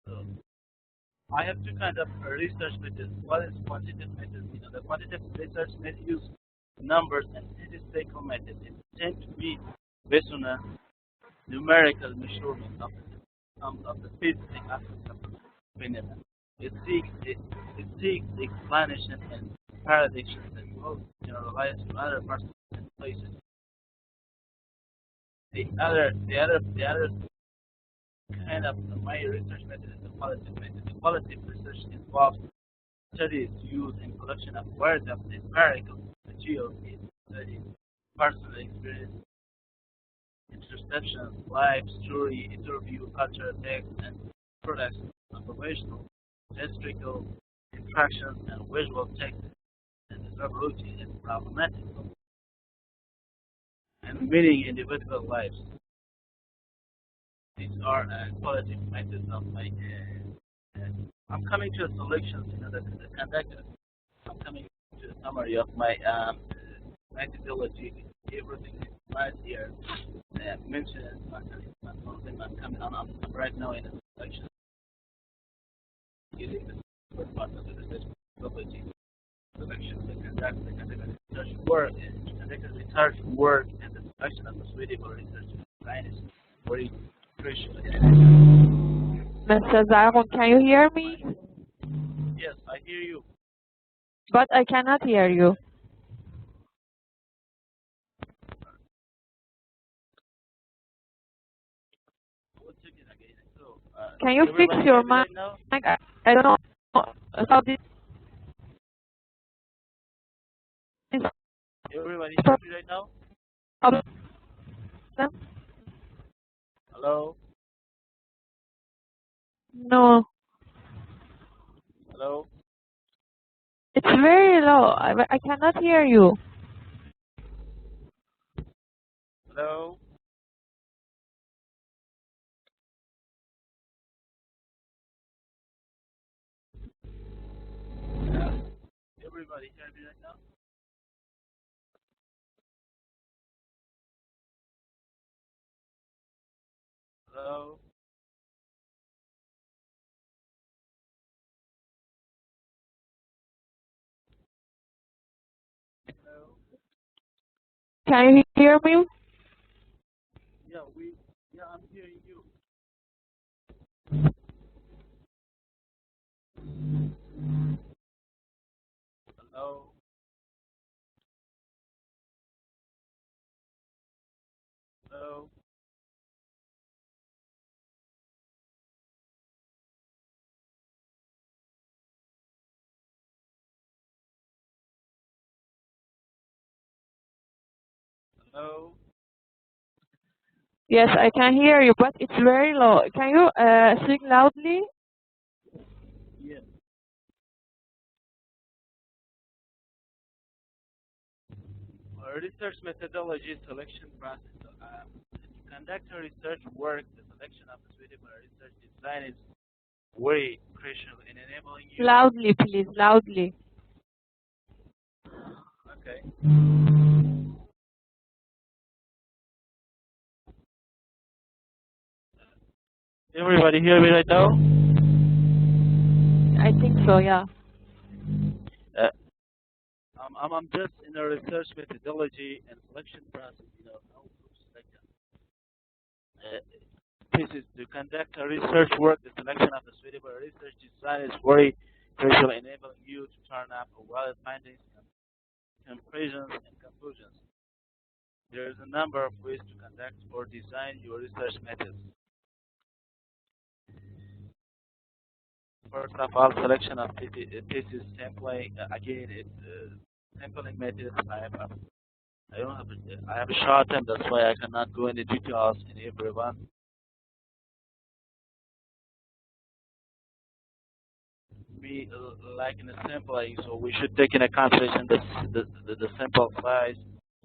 So, I have two kinds of research methods. One is quantitative method. The quantitative research method use numbers and statistical methods. It tends to be based on a numerical measurement of the specific aspects of the phenomenon. It seeks explanation and predictions that will generalize to other persons and places. The other kind of my research method is the qualitative method. The qualitative research involves studies used in collection of words of empirical material in studies, personal experience, interception, life story, interview, culture, text, and products, observational, historical, interactions, and visual text, and observability is problematic and meaning individual lives. These are qualitative methods of my. I'm coming to a selection, the conductor. I'm coming to a summary of my methodology. Everything is right here. Mentioned. I'm coming on. I'm right now in a selection. Using the first part of the research methodology. Selection, the conduct research work, and conduct research work, and the selection of the suitable research scientists. Where crucial in enabling. Mr. Zargon, can you hear me? Yes, I hear you. But I cannot hear you. One second again. So, Can you fix everybody your hear me mic? right now? I don't know how this is Everybody hear me right now? problem. Hello? No, Hello? it's very low. I cannot hear you. Hello? Everybody hear me right now? Hello? Hello? Can you hear me? Yeah, I'm hearing you. Hello? Hello? Hello? Yes, I can hear you, but it's very low. Can you speak loudly? Yes. Research methodology selection process. To conduct a research work, the selection of a suitable research design is very crucial in enabling you. Loudly, please, loudly. Okay. Everybody hear me right now? I think so, yeah. I'm just in a research methodology and selection process, how to select pieces to conduct a research work. The selection of a suitable research design is very crucial, enabling you to turn up valid findings, conclusions, and conclusions. There is a number of ways to conduct or design your research methods. First of all, selection of pieces, sampling. Again, sampling methods. I have a short time. That's why I cannot go into details in every one. We like in a sampling, so we should take into consideration the sample size,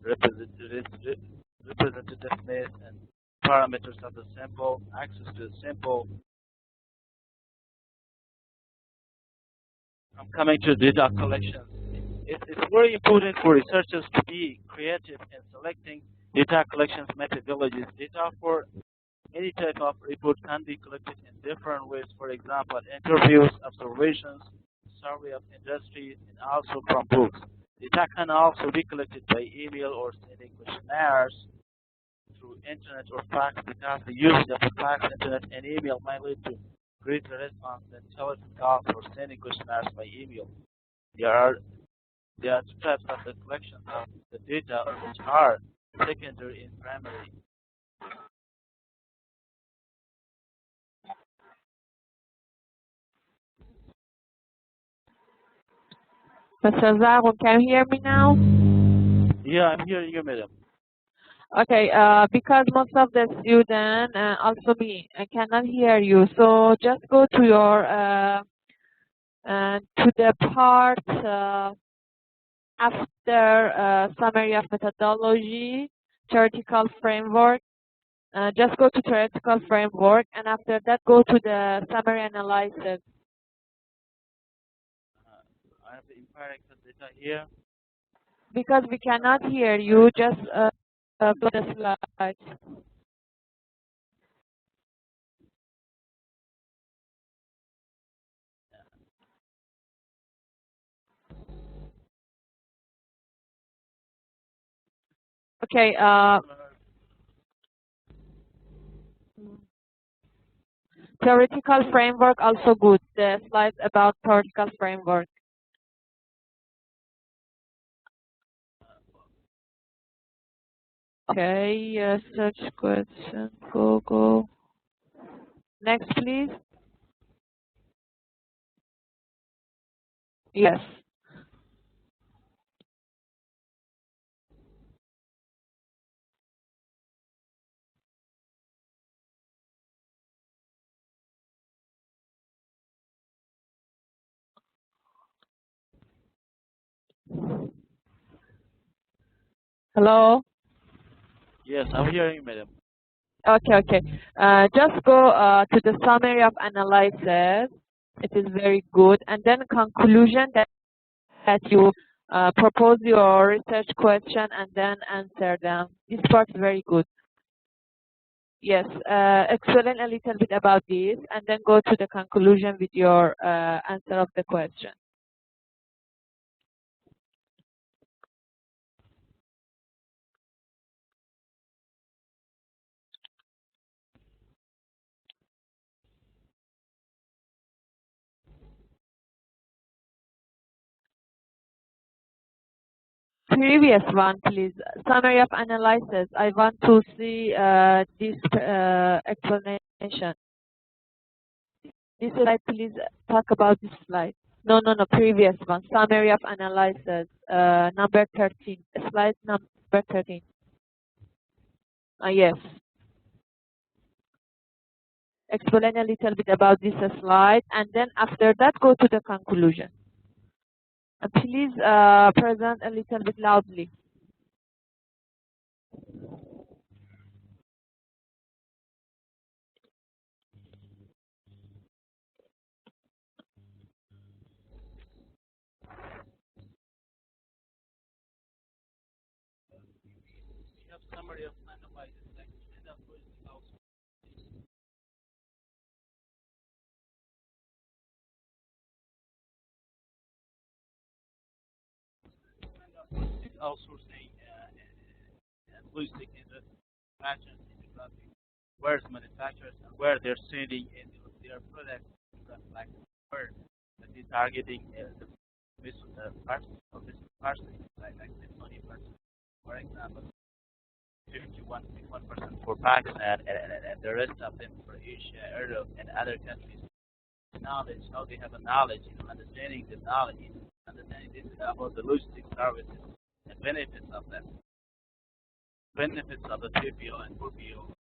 representativeness, and parameters of the sample, access to the sample. I'm coming to data collection. It's very important for researchers to be creative in selecting data collection methodologies. Data for any type of report can be collected in different ways. For example, interviews, observations, survey of industry, and also from books. Data can also be collected by email or sending questionnaires through internet or fax, because the usage of the fax, internet, and email might lead to greater response than telephone calls or sending questionnaires by email. There are two types of the collection of the data, which are secondary and primary. Mr. Zargon, can you hear me now? Yeah, I'm hearing you, madam. Okay, because most of the students, also me, I cannot hear you. So just go to your to the part after summary of methodology, theoretical framework. Just go to theoretical framework, and after that, go to the summary analysis. I have the empirical data here. Because we cannot hear you, just put the slides. Okay. Theoretical framework also good. The slides about theoretical framework. Okay, search question. Go. Next, please. Yes. Hello? Yes, I'm hearing you, madam. Okay. Just go to the summary of analysis. It is very good. And then conclusion that you propose your research question and then answer them. This part is very good. Yes, explain a little bit about this and then go to the conclusion with your answer of the question. Previous one, please. Summary of analysis. I want to see this explanation. This slide, please talk about this slide. No, previous one. Summary of analysis, number 13. Slide number 13. Yes. Explain a little bit about this slide, and then after that, go to the conclusion. And please present a little bit loudly. We have summary of analysis, like end up with also outsourcing and logistic manufacturing integrating where's manufacturers and where they're sending in their products, like where that is targeting this parts of this parts, like 20%, for example, 51% for Pakistan and the rest of them for Asia, Europe, and other countries. Knowledge, how they have a knowledge, understanding the knowledge, understanding this about the logistics services and benefits of them, benefits of the 3PO and 4PO.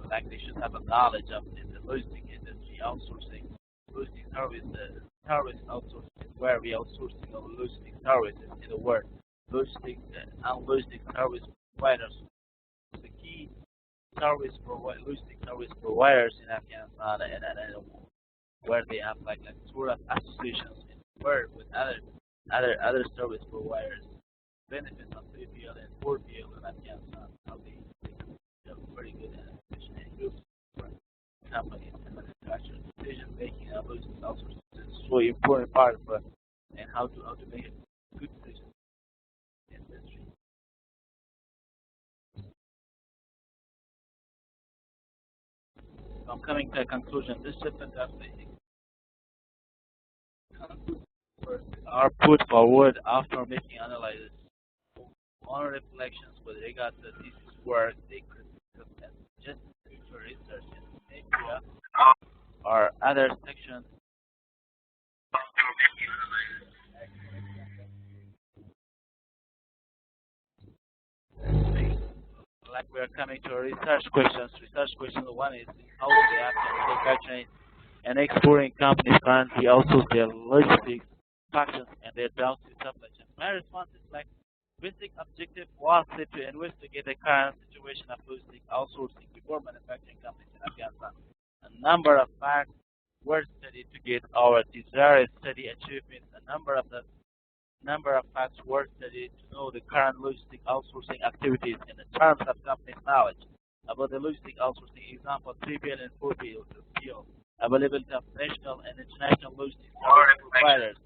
Like they should have a knowledge of the logistics industry outsourcing, logistics service, service outsourcing, where we outsourcing our logistics services in the world, logistics and logistics service providers. The key logistics service providers in Afghanistan and where they have like sort of associations in the world with other service providers, benefits of 3PL and 4PL in Afghanistan, how they have very good and efficient groups for companies and manufacturers. Decision making and logistics outsourcing is so important part of it, and how to make a good decision in the industry. So I'm coming to a conclusion. This chapter definitely are put forward after making analysis on reflections with regard to thesis work they could just future research in area or other sections. Like we are coming to research questions. Research question one is how the Afghan manufacturing and exporting companies currently outsource their logistics functions and their downstream supply chain. My response is like basic objective was to investigate the current situation of logistics outsourcing before manufacturing companies in Afghanistan. A number of facts were studied to get our desired study achievements. A number of facts were studied to know the current logistic outsourcing activities in the terms of company's knowledge about the logistic outsourcing. Example, 3PL and 4PL, availability of national and international logistics service providers,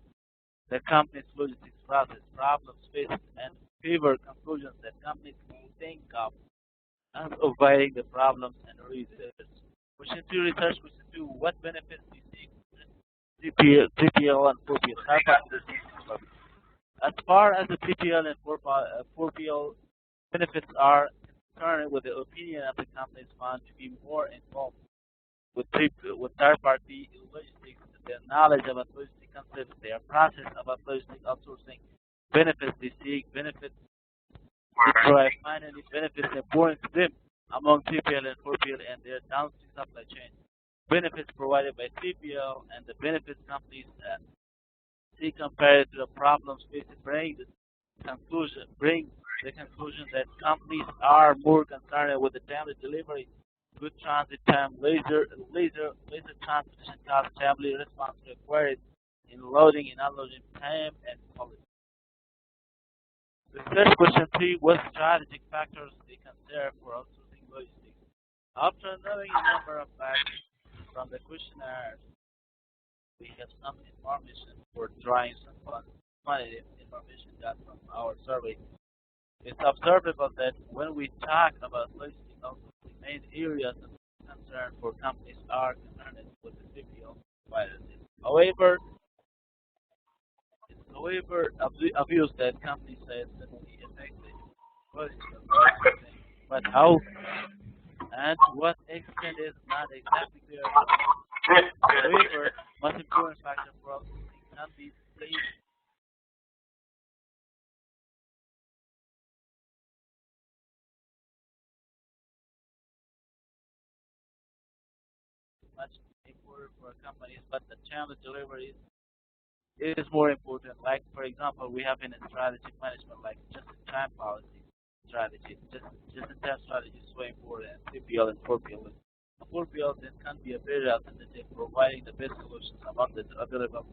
the company's logistics process, problems faced, and favor conclusions that companies may think of as avoiding the problems and reasons. Question 2, research question 2, what benefits do you see 3PL and 4PL? As far as the 3PL and 4PL benefits are concerned, with the opinion of the companies found to be more involved with third-party logistics, their knowledge about logistics concepts, their process about logistics outsourcing, benefits they seek, benefits they try, finally benefits important to them among 3PL and 4PL and their downstream supply chain. Benefits provided by 3PL and the benefits companies see compared to the problems faced, bring the conclusion that companies are more concerned with the timely delivery, good transit time, laser transportation cost, timely response required in loading and unloading time and quality. Research question 3, what strategic factors they consider for outsourcing logistics? After knowing a number of facts from the questionnaire, we have some information for drawing some quantitative information that from our survey. It's observable that when we talk about logistics outsourcing, main areas of concern for companies are concerned with the 3PL providers. However, obvious that companies say it's certainly effective logistics outsourcing, but how and to what extent is not exactly clear. However, most important factor for outsourcing can be seen much important for companies, but the channel delivery is more important. Like, for example, we have in a strategic management, like just-in-time policy strategy. Just-in-time strategy is so important, 3PL and 4PL. 4PL then can be a better alternative, providing the best solutions among the available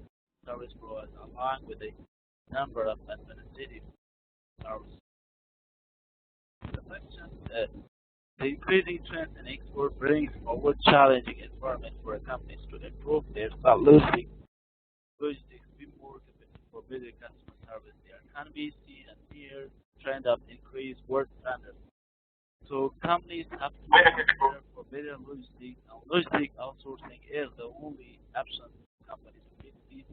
service providers, along with a number of administrative services. The increasing trend in export brings forward challenging environment for companies to improve their logistics, be more competitive for better customer service. There can be seen a clear trend of increased work standards. So companies have to prepare for better logistics, and logistics outsourcing is the only option for companies to meet these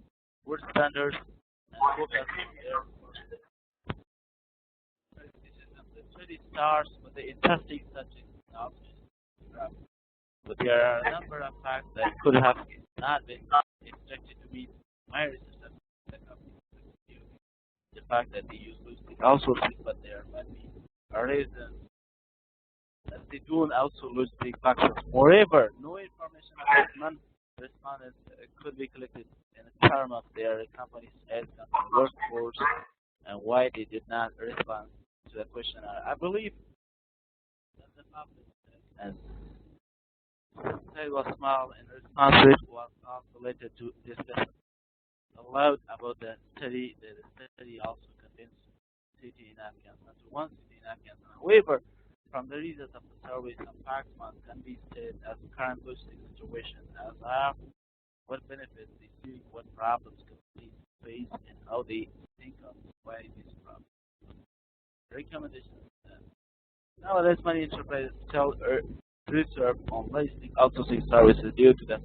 work standards and focus on their work. The study starts with the interesting subject of outsourcing. But there are a number of facts that could have not been expected to meet my research. The fact that they use logistics outsourcing, but there might be a reason that they don't outsource logistics functions. Moreover, no information about non-respondents could be collected in terms of their company's workforce and why they did not respond to the questionnaire. I believe that the public and study was small and response rate was not related to discussion allowed about the study. The study also contains city in Afghanistan, to one city in Afghanistan. However, from the results of the survey, some facts can be stated as current logistics situation, as what benefits they see, what problems companies face, and how they think of why these problems. Recommendations. Nowadays, many enterprises tell reserve on logistics outsourcing services due to the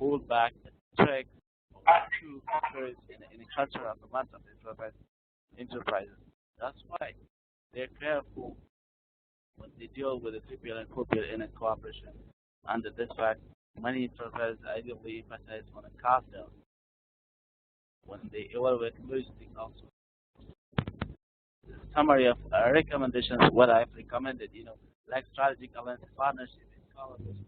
pullback track to occurs in the culture of the mass of enterprises. That's why they're careful when they deal with the 3PL and 4PL in a cooperation. Under this fact, many enterprises ideally emphasize on a cost down when they evaluate logistics outsourcing. Summary of recommendations, what I've recommended, like strategic alliance partnership and collaboration.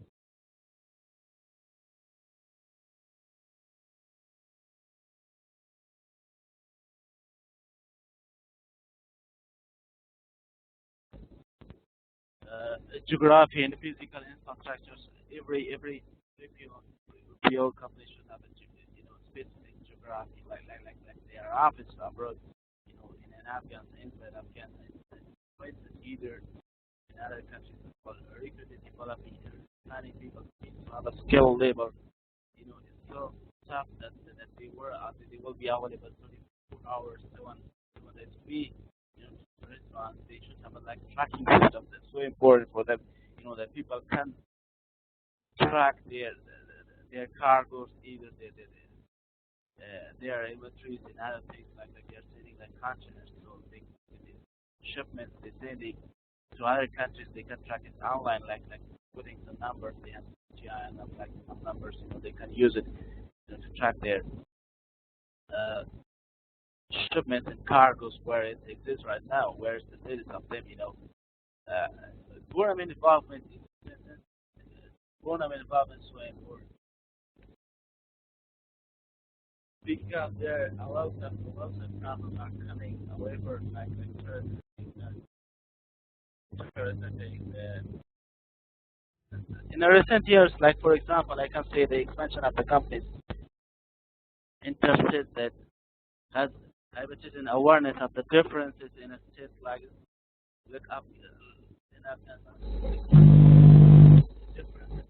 Geography and physical infrastructures. Every PO company should have a specific geography, like their office abroad, in an Afghanistan, inside Afghanistan, places either in other countries, for recruiting, developing, planning people to have a skilled labor. It's so tough that they will be available 24 hours, 7 days a week. Restaurants, they should have a tracking system that's so important for them, that people can track their cargoes, either their inventories and other things like they're sending like containers, so they shipments they sending to other countries, they can track it online, like putting some numbers, they have GI and like some numbers, they can use it to track their shipments and cargoes where it exists right now, where's the status of them, government involvement is so important because there are a lot of problems are coming away from like in the recent years, like for example, I can say the expansion of the companies interested that has diabetes and awareness of the differences in a state like look up in Afghanistan. Differences.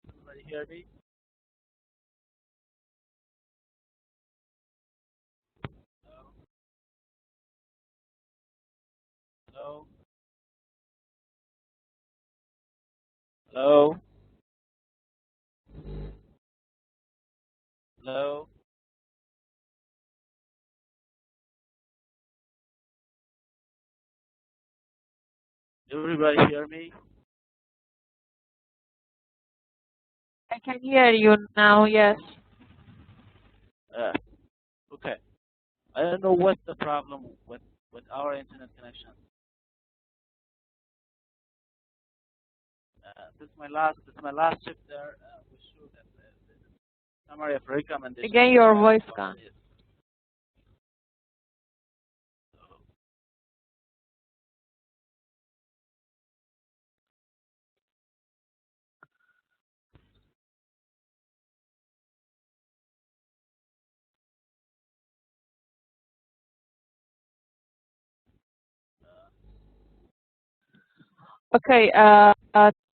Everybody hear me? Hello? Hello? Hello? Everybody hear me? I can hear you now, yes. Okay. I don't know what's the problem with our internet connection. This is my last chapter. We show that the summary of recommendations. Again, your voice gone. Okay,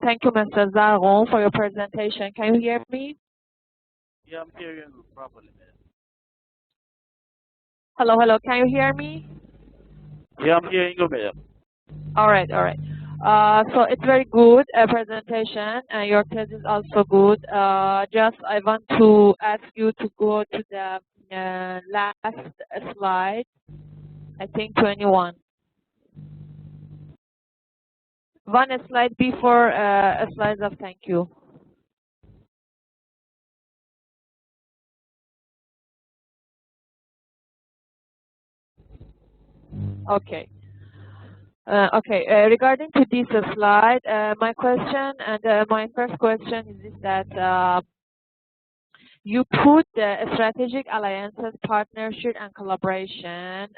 thank you, Mr. Zaron, for your presentation. Can you hear me? Yeah, I'm hearing you properly, madam. Hello, can you hear me? Yeah, I'm hearing you, madam. All right. So it's very good presentation, and your test is also good. Just I want to ask you to go to the last slide, I think 21. One slide before a slide of thank you. Okay. Regarding to this slide, my question and my first question is that you put the strategic alliances, partnership, and collaboration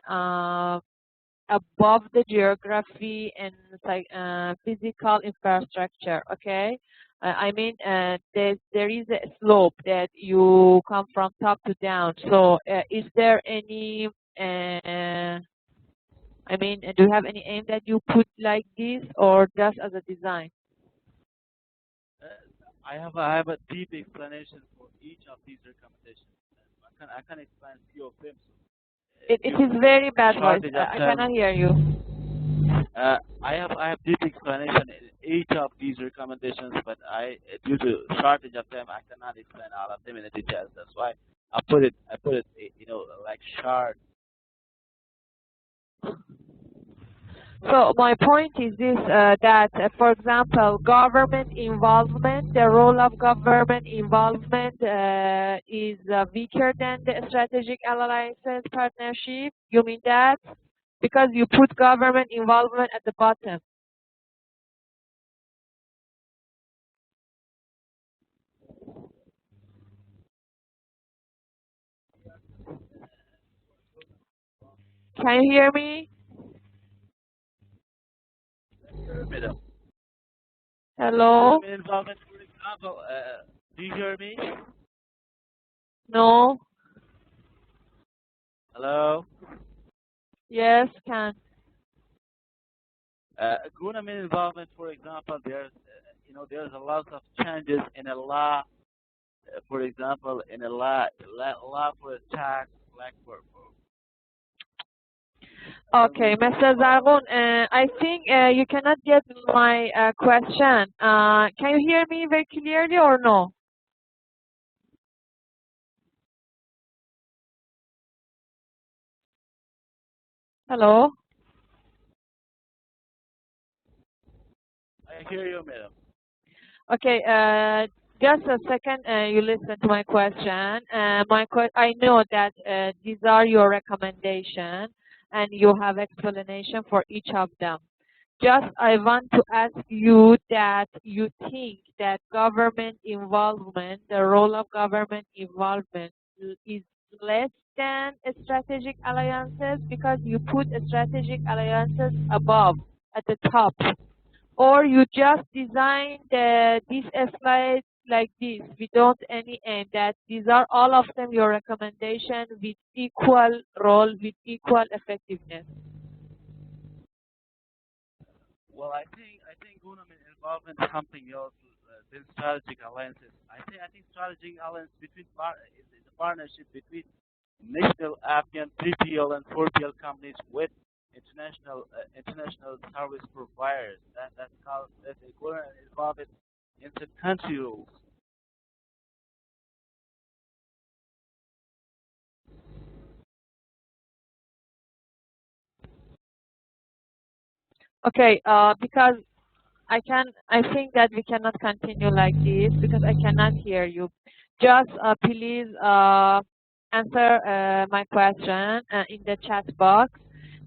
above the geography and physical infrastructure. Okay, I mean there is a slope that you come from top to down. So is there any do you have any aim that you put like this, or just as a design? I have a deep explanation for each of these recommendations. I can explain a few of them. It is very bad voice. I cannot hear you. I have deep explanation in each of these recommendations, but due to shortage of time, I cannot explain all of them in detail. That's why I put it like short. So my point is this, that, for example, government involvement, the role of government involvement is weaker than the strategic alliances partnership. You mean that? Because you put government involvement at the bottom. Can you hear me? Hello? Involvement, for example, do you hear me? No? Hello? Yes, can. Government involvement, for example, there's a lot of changes in the law for example, in a law for a tax, like for Okay, Mr. Zargun, I think you cannot get my question. Can you hear me very clearly or no? Hello? I hear you, madam. Okay, just a second, you listen to my question. I know that these are your recommendations and you have explanation for each of them. Just I want to ask you that you think that government involvement, the role of government involvement is less than strategic alliances because you put strategic alliances above at the top, or you just designed this slide like this without any aim, that these are all of them your recommendation with equal role, with equal effectiveness. Well, I think government involvement is something else than strategic alliances. I think strategic alliance is a partnership between national Afghan 3PL and 4PL companies with international service providers. That's called that's a government involvement in the country rules. Okay, because I think that we cannot continue like this because I cannot hear you. Just please answer my question in the chat box.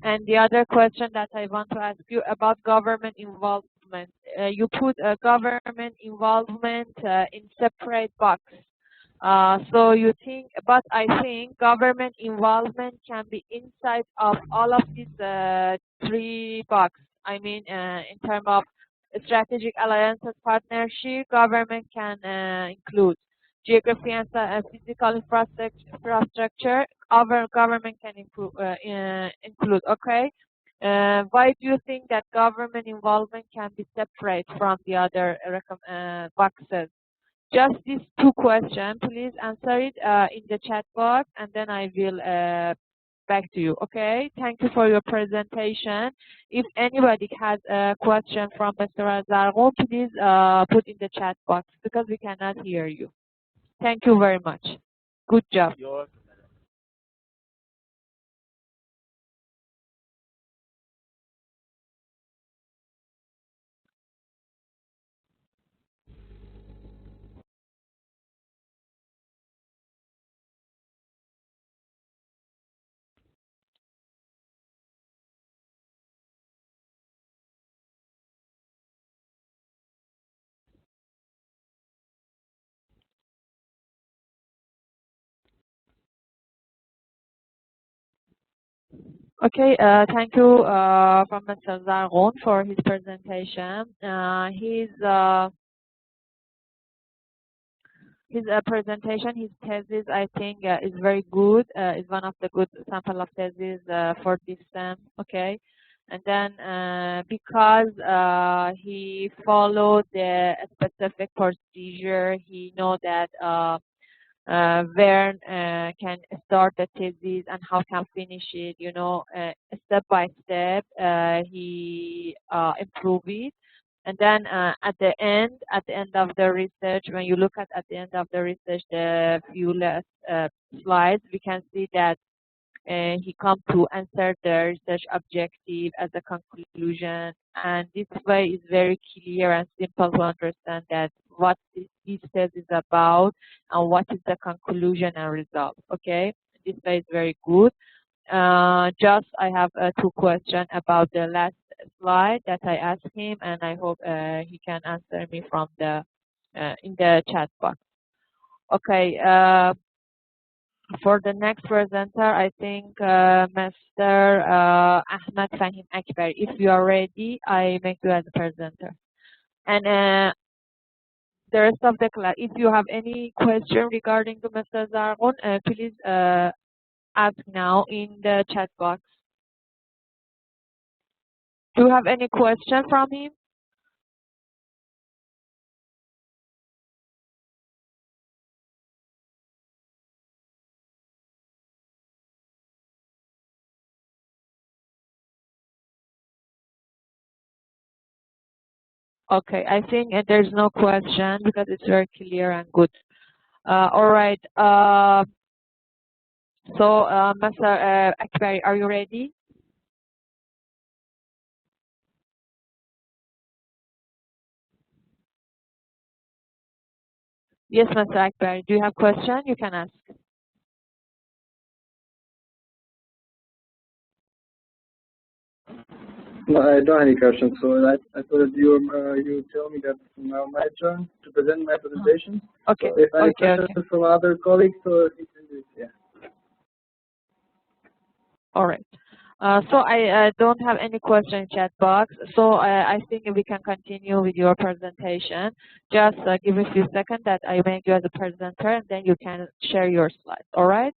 And the other question that I want to ask you about government involvement. You put government involvement in separate box. So you think, but I think government involvement can be inside of all of these three boxes. I mean, in terms of strategic alliances, partnership, government can include geography and physical infrastructure. Our government can include. Okay. Why do you think that government involvement can be separate from the other boxes? Just these two questions. Please answer it in the chat box, and then I will back to you. Okay. Thank you for your presentation. If anybody has a question from Mr. Zargo, please put in the chat box because we cannot hear you. Thank you very much. Good job. You're welcome. Okay, thank you from Mr. Zargon for his presentation. His presentation, his thesis, I think is very good. Is one of the good sample of thesis for this STEM. Okay, and then because he followed the specific procedure, he know that where can start the thesis and how can finish it. You know, step by step, he improve it. And then at the end of the research, when you look at the end of the research, the few last slides, we can see that he come to answer the research objective as a conclusion. And this way is very clear and simple to understand that what this test is about and what is the conclusion and result. Okay, this way is very good. Just I have two questions about the last slide that I asked him, and I hope he can answer me from the in the chat box. Okay. For the next presenter, I think Mr. Ahmed Fahim Akbar. If you are ready, I make you as a presenter. And the rest of the class, if you have any question regarding to Mr. Zargon, please ask now in the chat box. Do you have any question from him? Okay, I think there's no question because it's very clear and good. All right. So, Mr. Akbari, are you ready? Yes, Mr. Akbari. Do you have question? You can ask. No, I don't have any questions. So I thought that you tell me that now my turn to present my presentation. Okay. So if I have Okay. questions from other colleagues, so you can do it. Yeah. All right. So I don't have any question in chat box. So I think we can continue with your presentation. Just give me a few seconds that I make you as a presenter, and then you can share your slides. All right.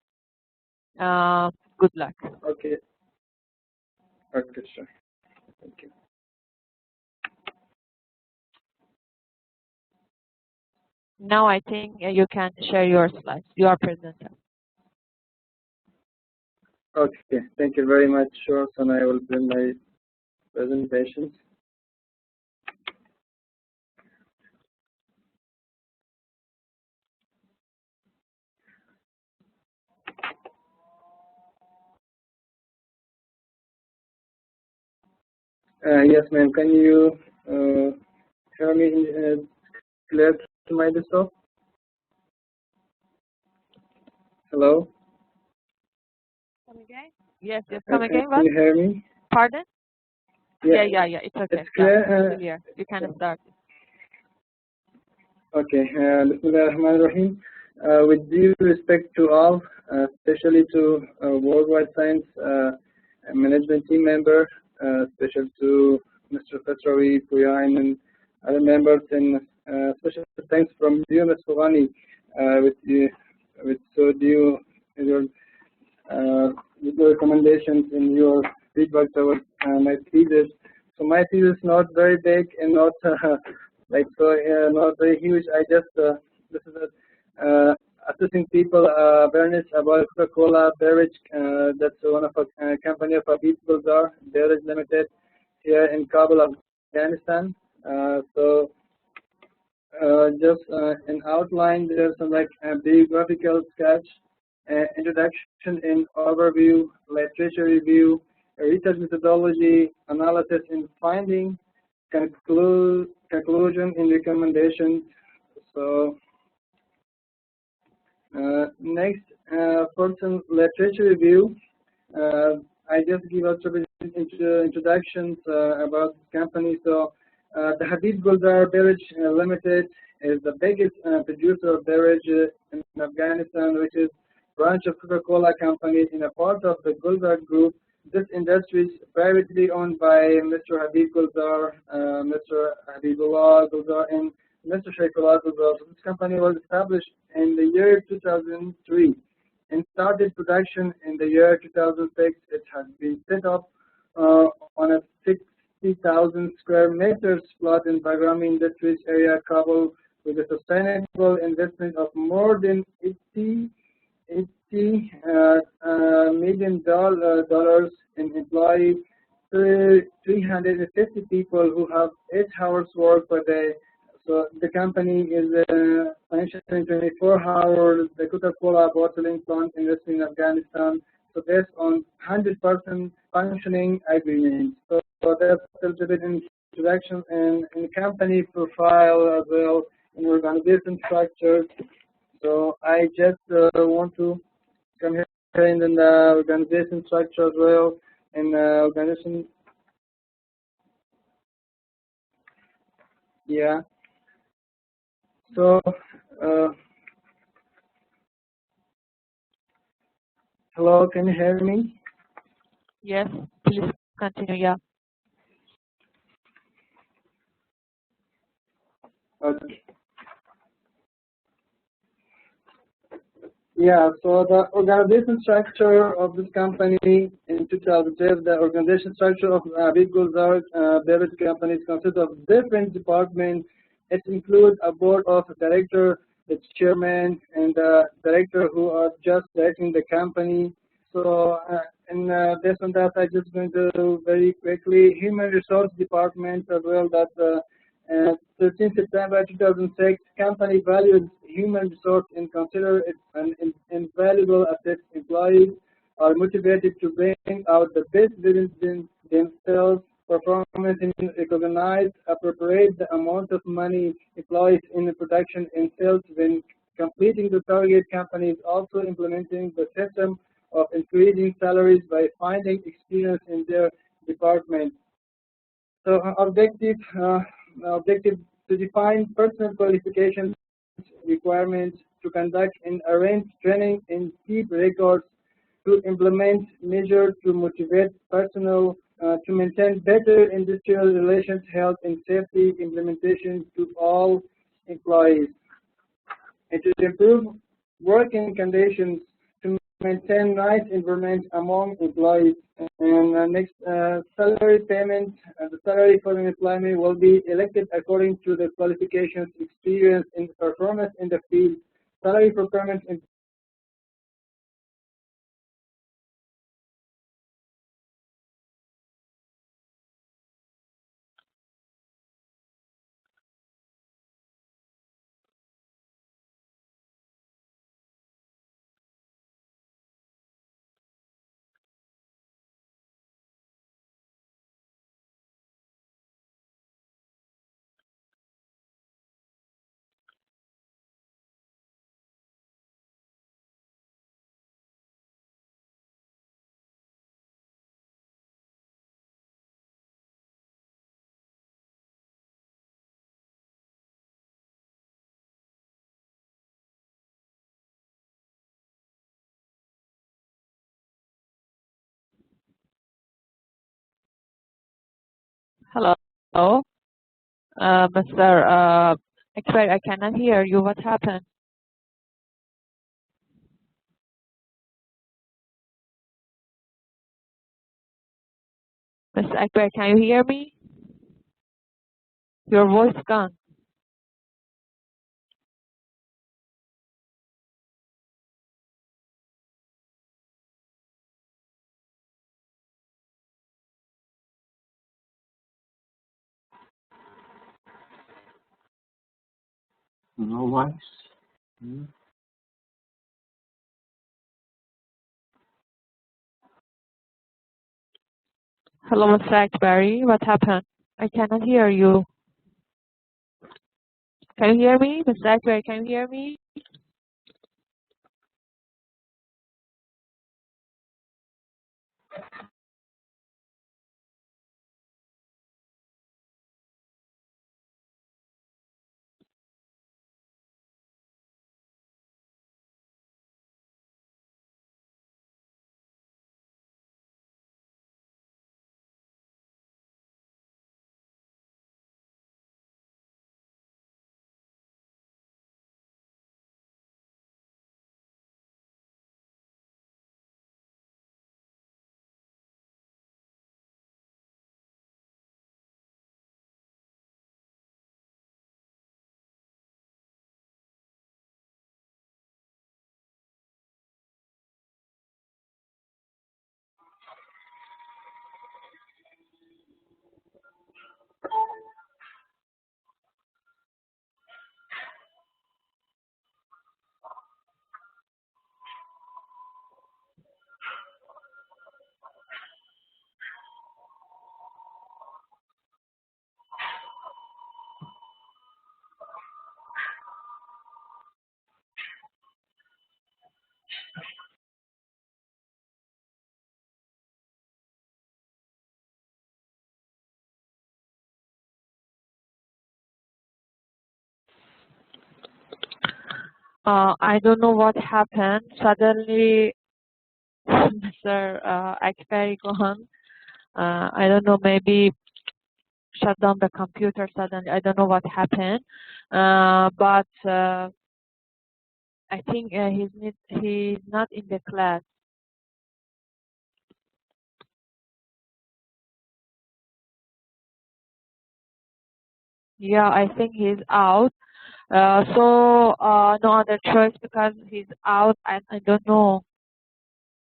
Good luck. Okay. Okay, sure. Thank you. Now I think you can share your slides. You are presenter. Okay. Thank you very much, Shores, and I will bring my presentation. Yes, ma'am. Can you hear me clear to my desktop? Hello? Come again? Yes, come again. Can you hear me? Pardon? Yeah. It's okay. It's clear. It's clear. You can start. Okay. Bismillahirrahmanirrahim. With due respect to all, especially to Worldwide Science Management Team member, special to Mr. Fatrawi, Puyan, and other members, and special thanks from you, Ms. Fawani, with so due your recommendations and your feedback towards my thesis. So my thesis is not very big and not not very huge. I just this is assessing people awareness about Coca-Cola beverage. That's one of a company of Habib Gulzar Beverage Limited here in Kabul, Afghanistan. So just an outline. There's some like a biographical sketch, introduction and overview, literature review, research methodology, analysis and finding, conclusion and recommendations. So next, for some literature review, I just give out introductions about the company. So the Habib Gulzar Beverage Limited is the biggest producer of beverage in Afghanistan, which is branch of Coca-Cola company in a part of the Gulzar Group. This industry is privately owned by Mr. Habib Gulzar, Mr. Habibullah Gulzar, and Mr. Sheikhullah Gulzar. So this company was established in the year 2003 and started production in the year 2006. It has been set up on a 60,000 square meters plot in Bagrami Industries area, Kabul, with a sustainable investment of more than $80 million in employees, 350 people who have 8 hours work per day. So the company is functioning 24 hours. The Coca-Cola bottling plant investing in Afghanistan. So based on 100% functioning agreements. So that's a little bit in introduction and in company profile as well, in organization structure. So I just want to come here in the organization structure as well, and organization. Yeah. So hello, can you hear me? Yes, please continue. Yeah. Okay. Yeah, so the organization structure of this company in 2012, the organization structure of Habib Gulzar beverage companies consists of different departments. It includes a board of director, the chairman, and the director who are just directing the company. So, based on that, I'm just going to very quickly human resource department as well. That 13 September 2006, company valued human resource and consider it an invaluable asset. Employees are motivated to bring out the best within themselves, performance and recognize, appropriate the amount of money employees in production and sales when completing the target. Companies also implementing the system of increasing salaries by finding experience in their department. So objective to define personal qualifications, requirements, to conduct and arrange training and keep records, to implement measures to motivate personnel, to maintain better industrial relations, health and safety implementation to all employees, and to improve working conditions, to maintain nice environment among employees. And next, salary payment. The salary for an employee will be elected according to the qualifications, experience, and performance in the field. Salary for permanent employees. Hello, Mr. Akbar, I cannot hear you. What happened? Mr. Akbar, can you hear me? Your voice gone. No voice. Hello, Mr. Akbari, what happened? I cannot hear you. Can you hear me? Mr. Akbari, can you hear me? I don't know what happened. Suddenly, Mr. Akbari gone. I don't know, maybe shut down the computer suddenly. I don't know what happened. But I think he's not in the class. Yeah, I think he's out. So no other choice because he's out. I don't know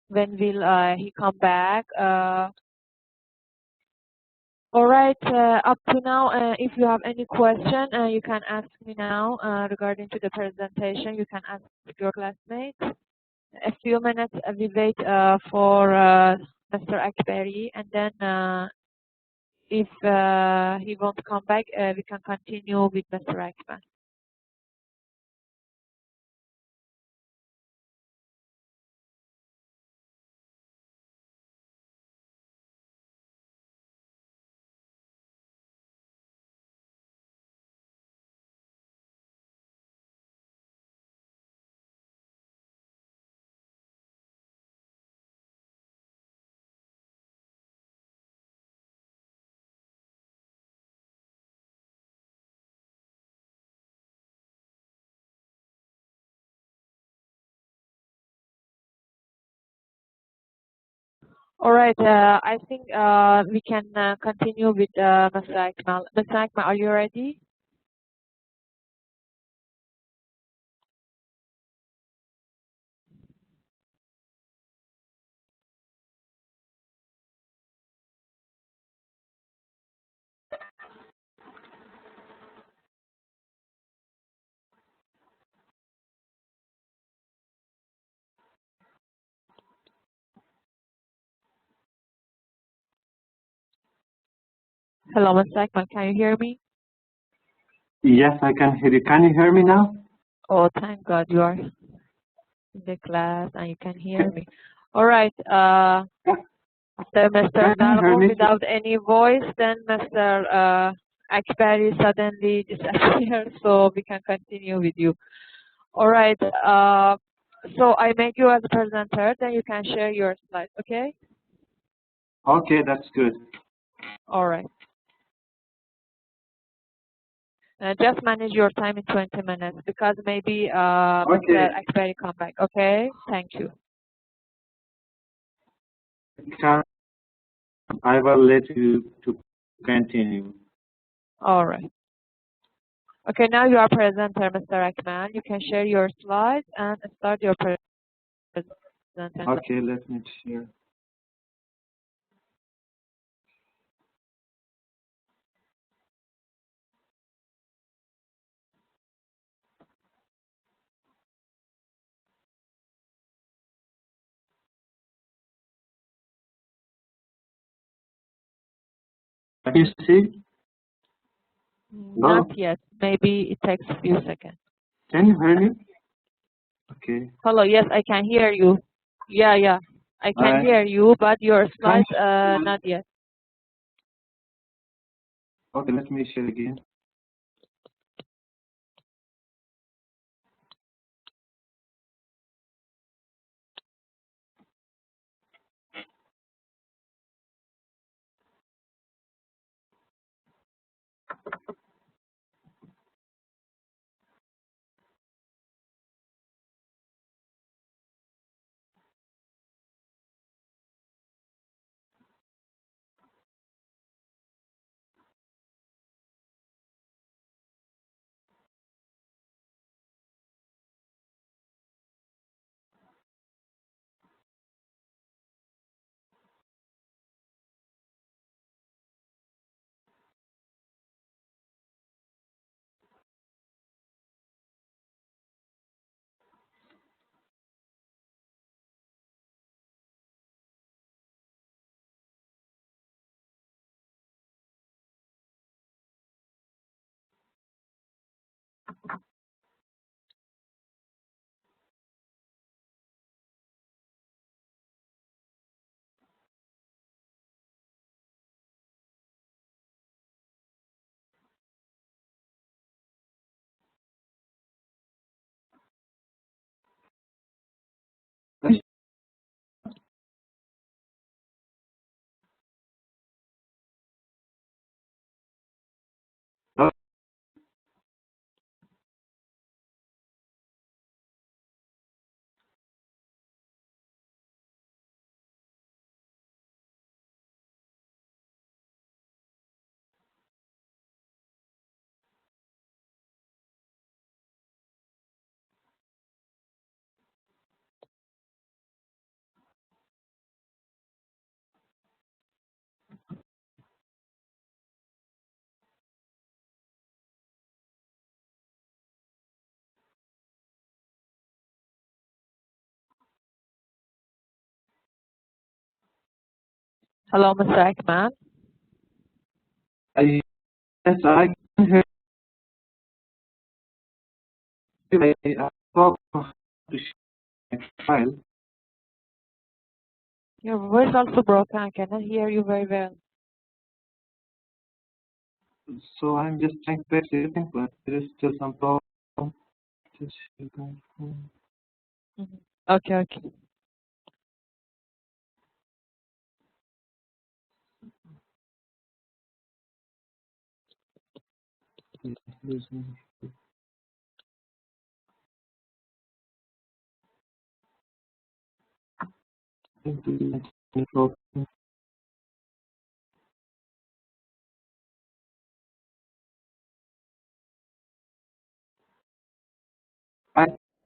when will he come back. All right, up to now, if you have any question, you can ask me now regarding to the presentation. You can ask your classmates. A few minutes, we wait for Mr. Akbari, and then if he won't come back, we can continue with Mr. Akman. All right, I think we can continue with Mr. Akmal. Mr. Akmal, are you ready? Hello, Mr. Akmal, can you hear me? Yes, I can hear you. Can you hear me now? Oh, thank God you are in the class and you can hear me. All right, after Mr. Can you hear Darmo me? without any voice, then Mr. Akbari suddenly disappeared, so we can continue with you. All right, so I make you as a presenter, then you can share your slides, okay? Okay, that's good. All right. Just manage your time in 20 minutes because maybe Mr. Akbari come back, okay? Thank you. I will let you to continue. All right. Okay, now you are presenter, Mr. Akman. You can share your slides and start your presentation. Okay, let me share. Can you see? Not yet. Maybe it takes a few seconds. Can you hear me? Okay. Hello, yes, I can hear you. Yeah. I can hear you, but your slides, not yet. Okay, let me share again. Hello, Mr. Ekman. Yes, I can hear you. I thought to share my file. Your voice also broken. I cannot hear you very well. So I'm just trying to fix everything, but there is still some problem. Okay, okay.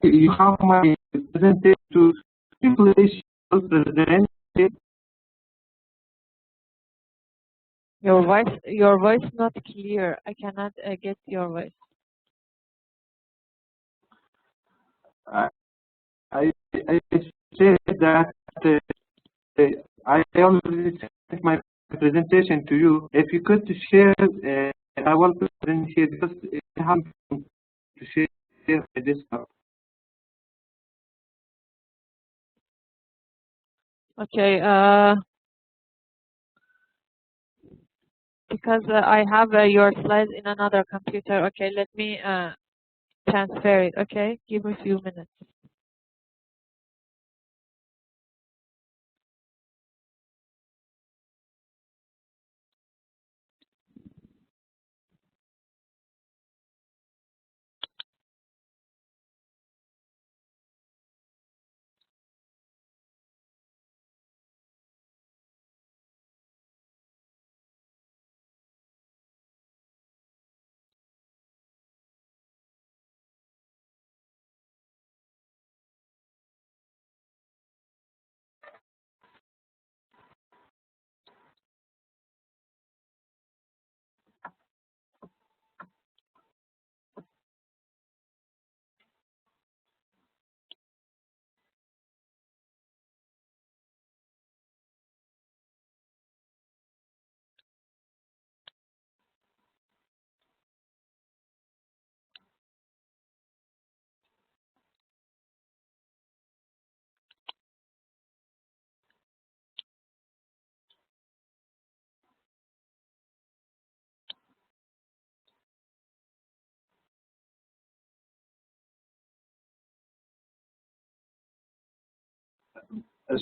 You have my presentation to please present it. Your voice not clear. I cannot get your voice. I said that I already sent my presentation to you. If you could share, I will present here because I have to share this up. Okay, because I have your slides in another computer. Okay, let me transfer it. Okay, give me a few minutes.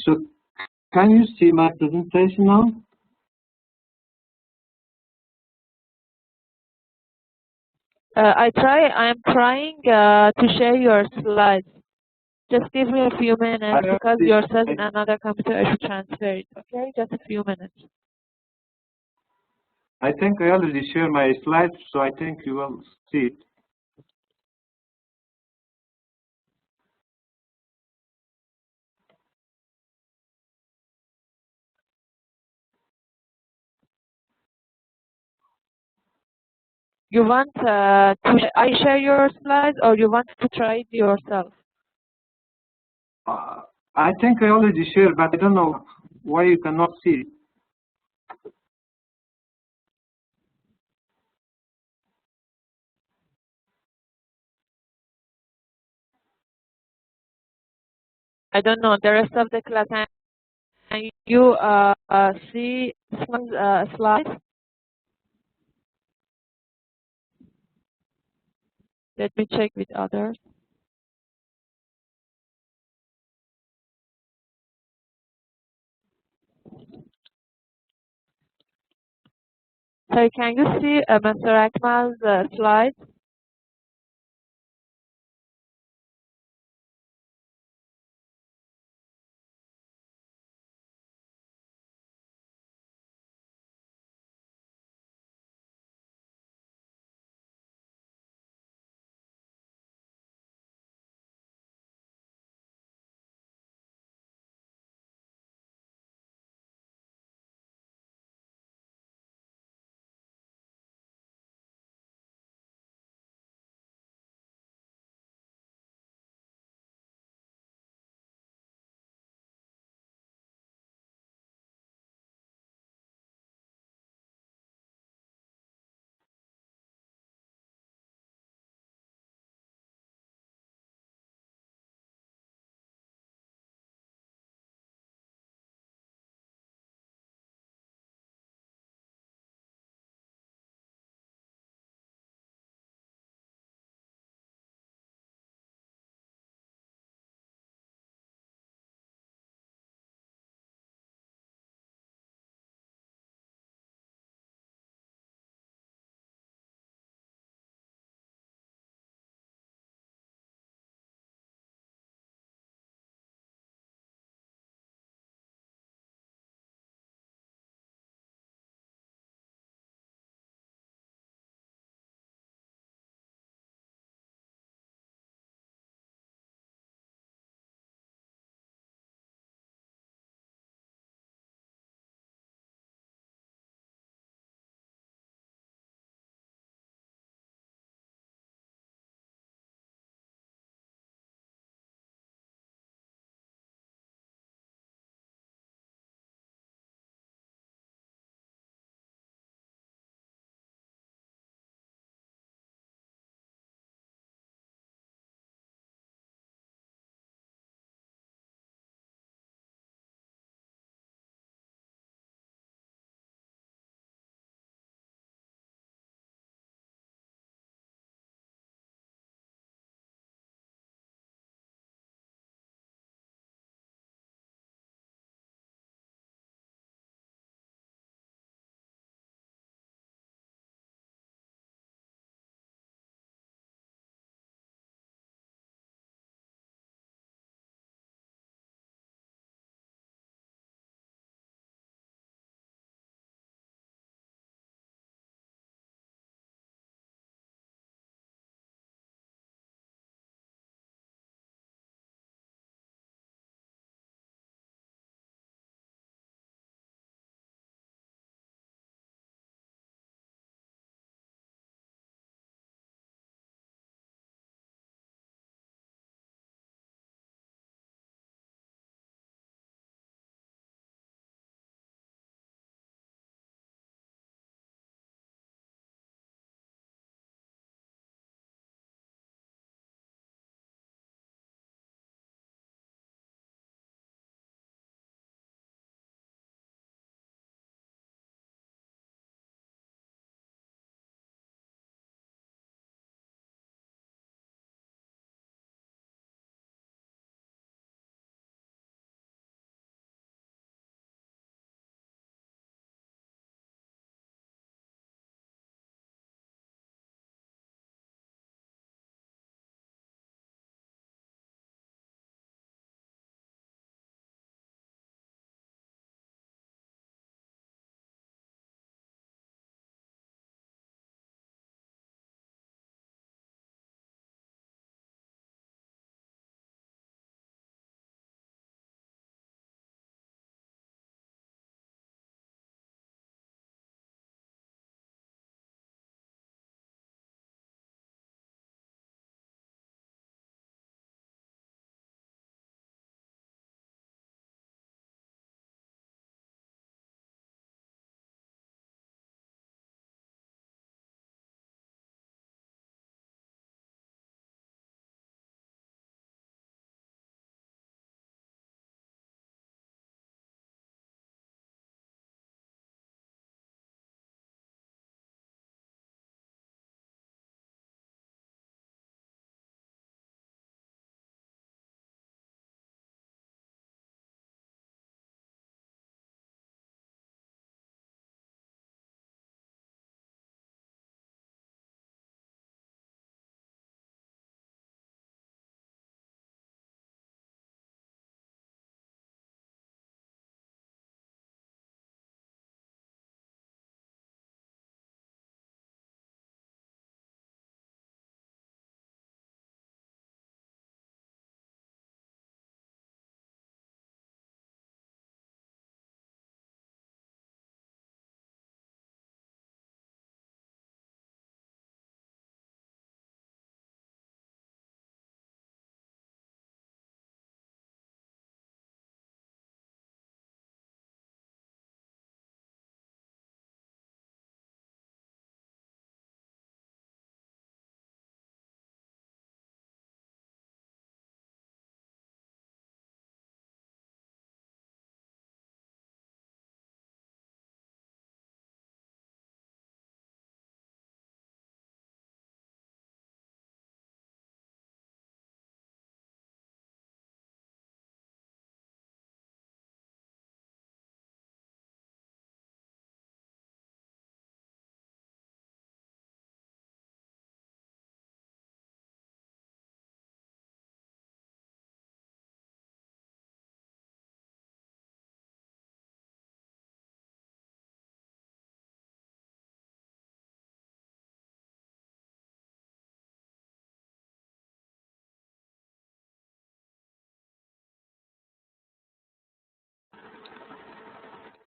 So can you see my presentation now? I'm trying to share your slides. Just give me a few minutes because yours says in another computer. I should transfer it. Okay, just a few minutes. I think I already shared my slides, so I think you will see it. You want I share your slides, or you want to try it yourself? I think I already shared, but I don't know why you cannot see it. I don't know. The rest of the class, can you see some slides? Let me check with others. So can you see Mr. Akmal's slides?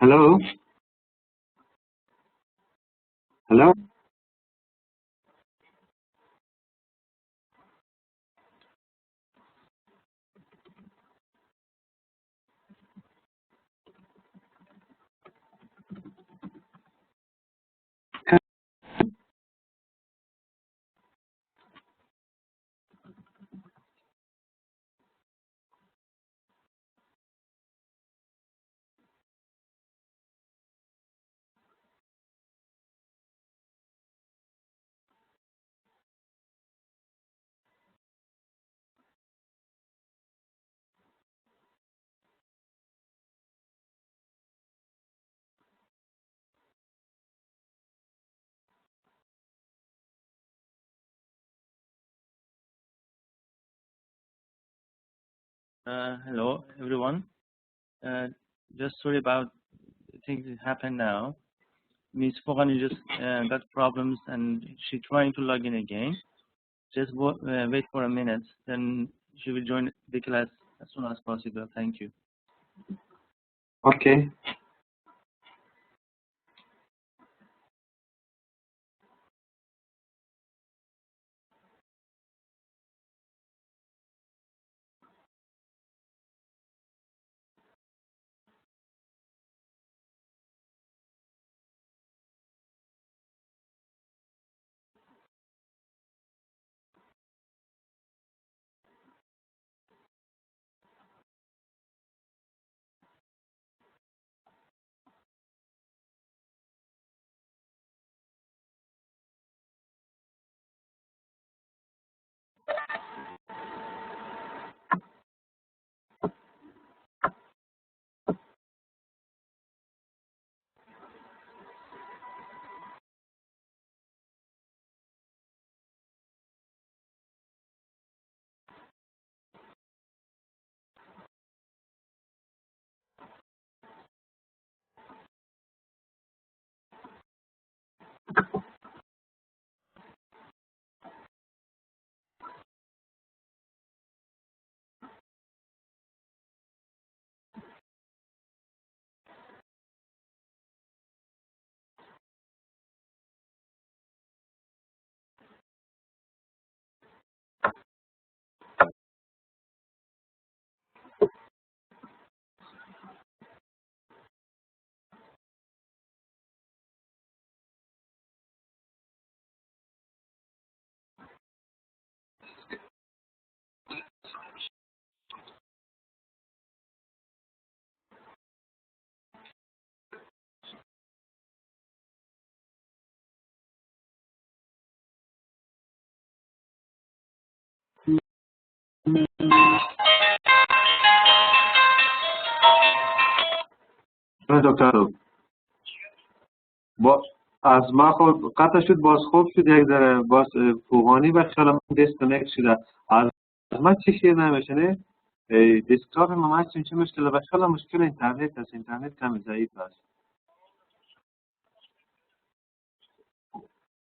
Hello? Hello? Hello, everyone. Just sorry about things that happen now. Ms. Fogani just got problems and she's trying to log in again. Just wait for a minute, then she will join the class as soon as possible. Thank you. Okay. دکتر با از ما خود قطع شد، باز خوب شد، یک ذره باز فوقانی و خیلی دیسکنکت شده. از ما چی شیر نمیشه نه؟ دیسکتاپ ما چه مشکل و خیلی مشکل اینترنت است. اینترنت کم ضعیف است.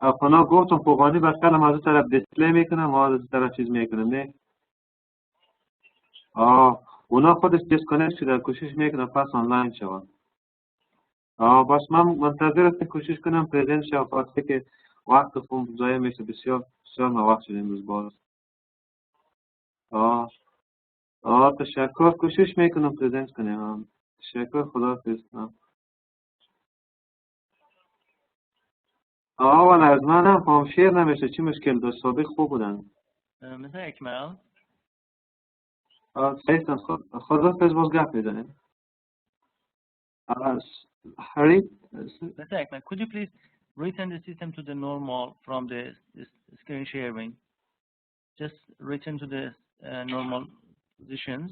افنا گفتم فوقانی و خیلی ما از طرف دیسپلی میکنم، ما از طرف چیز میکنم نه. اونا خودش دیسکنکت شده، کوشش میکنم پس آنلاین شوم. بس من منتظر هستم کوشش کنم پرزنت شم، وقتی که وقت خوب ضایع میشه. بسیار بسیار وقت شده امروز باز. تشکر، کوشش میکنم پرزنت کنم. تشکر، خداحافظ. ولی از من هم فهم شیر نمیشه، چی مشکل داشت؟ سابق خوب بودن. Mr. Ekmel. سیستان خداحافظ، باز گپ میزنیم. Harry? Mr. Ekmel, could you please return the system to the normal from the screen sharing? Just return to the normal positions.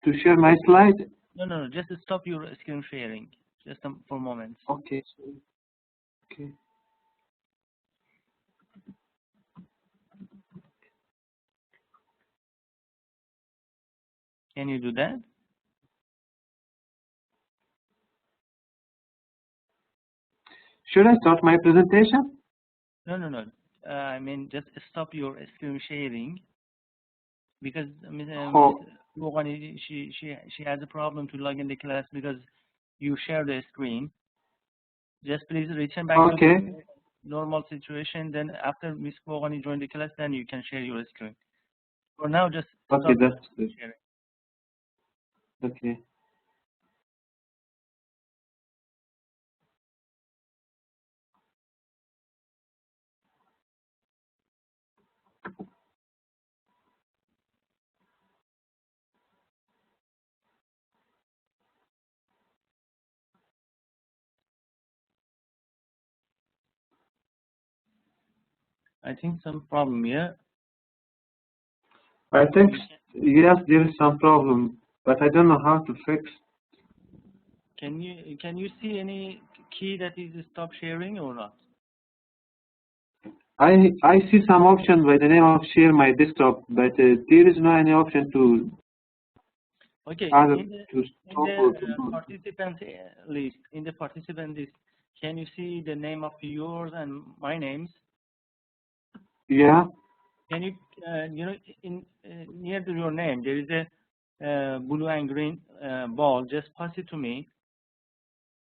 To share my slide? No, just stop your screen sharing, just for a moment. Okay. Okay. Can you do that? Should I start my presentation? No. I mean, just stop your screen sharing because Mogani, she has a problem to log in the class because you share the screen. Just please return back to the normal situation. Then after Miss Mogani join the class, then you can share your screen. For now, just stop that's good. sharing. Okay. I think some problem here. I think yes, there is some problem, but I don't know how to fix. Can you see any key that is stop sharing or not? I see some option by the name of share my desktop, but there is no any option to Okay. Participant list. In the participant list, can you see the name of yours and my names? Yeah. Can you near to your name there is a blue and green ball. Just pass it to me.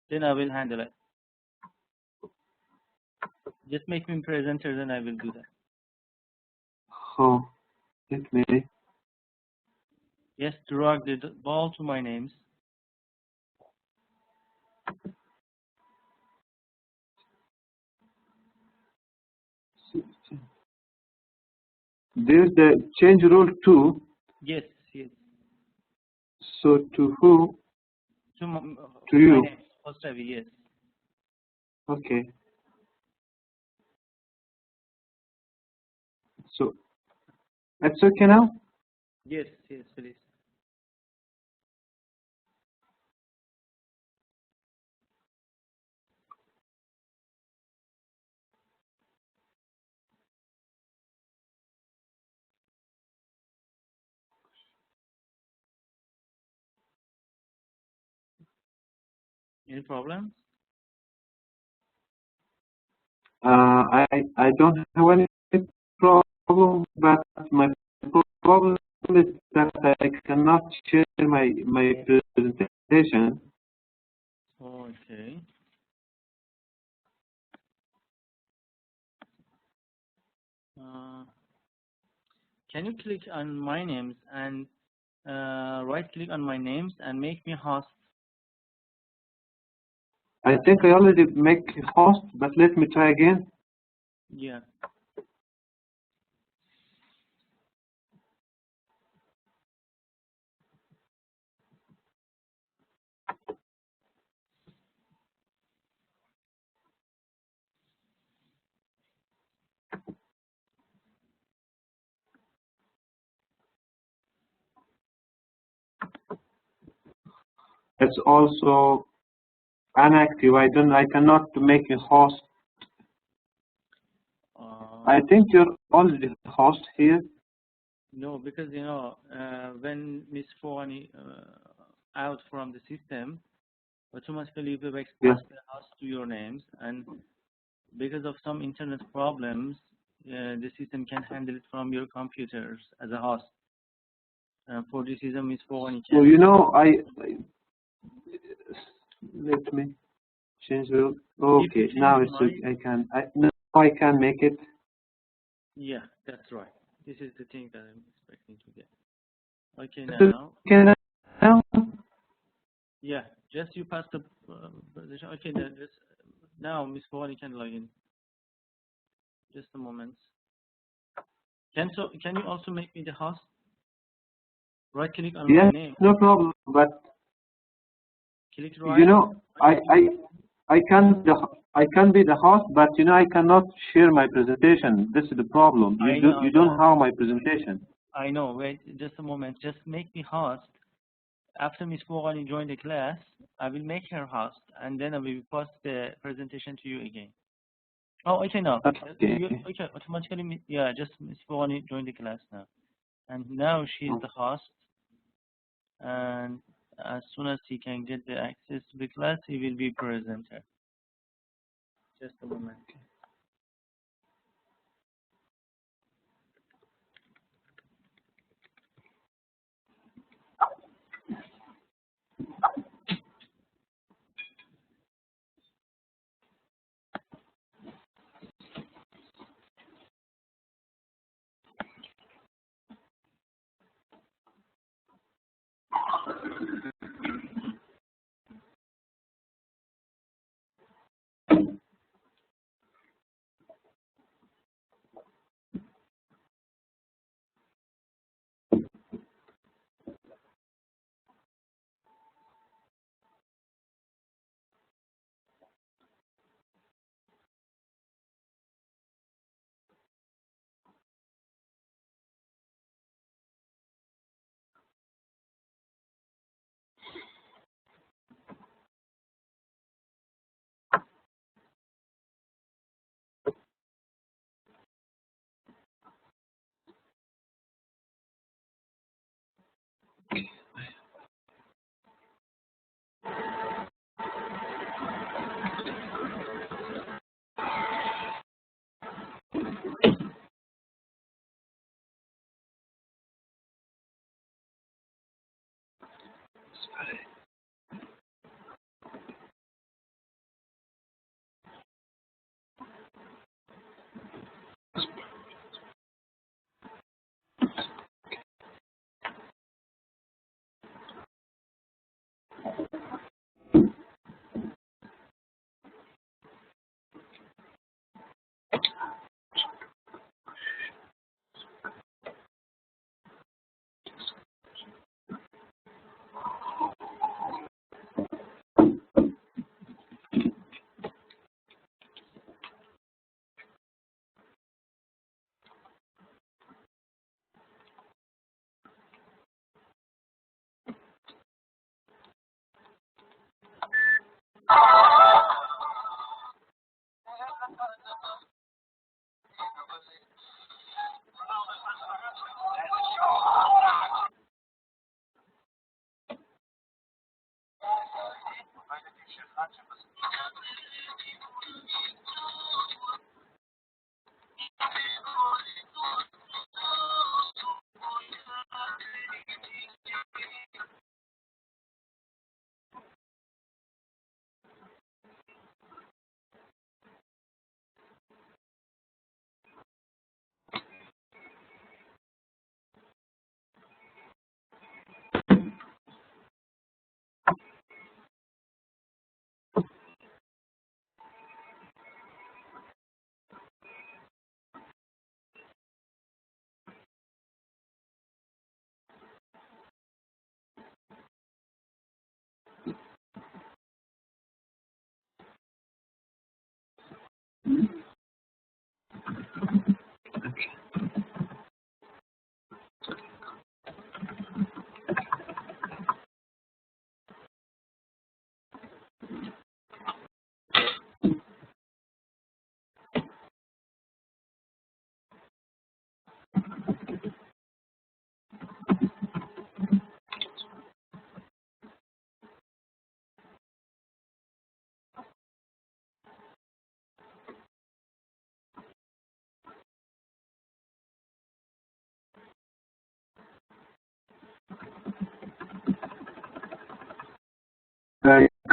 Then I will handle it. Just make me presenter, then I will do that. Oh, let me. Yes, drag the ball to my names. There's the change rule 2. Yes, yes. So to who? To you. My name, Ostravi, yes. Okay. So that's okay now? Yes, yes, please. Any problem? I don't have any problem, but my problem is that I cannot share my presentation. Okay. Can you click on my names and right click on my names and make me host? I think I already make host, but let me try again. Yeah. It's also inactive. I cannot make a host. I think you're already host here. No, because when Miss Fawani out from the system, automatically Webex passes the host to your names, and because of some internet problems, the system can handle it from your computers as a host. For this reason, Miss Fawani can. So let me change the. Okay, now it's okay. I can make it. Yeah, that's right. This is the thing that I'm expecting to get. Okay, now. Okay, now. Yeah, just you pass the position. Okay, then just now Miss Fawani can log in. Just a moment. Can you also make me the host? Right click on my name. No problem. But click right. I can be the host, but I cannot share my presentation. This is the problem. You don't have my presentation. I know. Wait, just a moment. Just make me host. After Miss Mogani join the class, I will make her host, and then I will post the presentation to you again. Oh, okay, now. Okay, automatically, yeah, just Miss Mogani join the class now. And now she's the host. And as soon as he can get the access to the class, he will be presenter. Just a moment.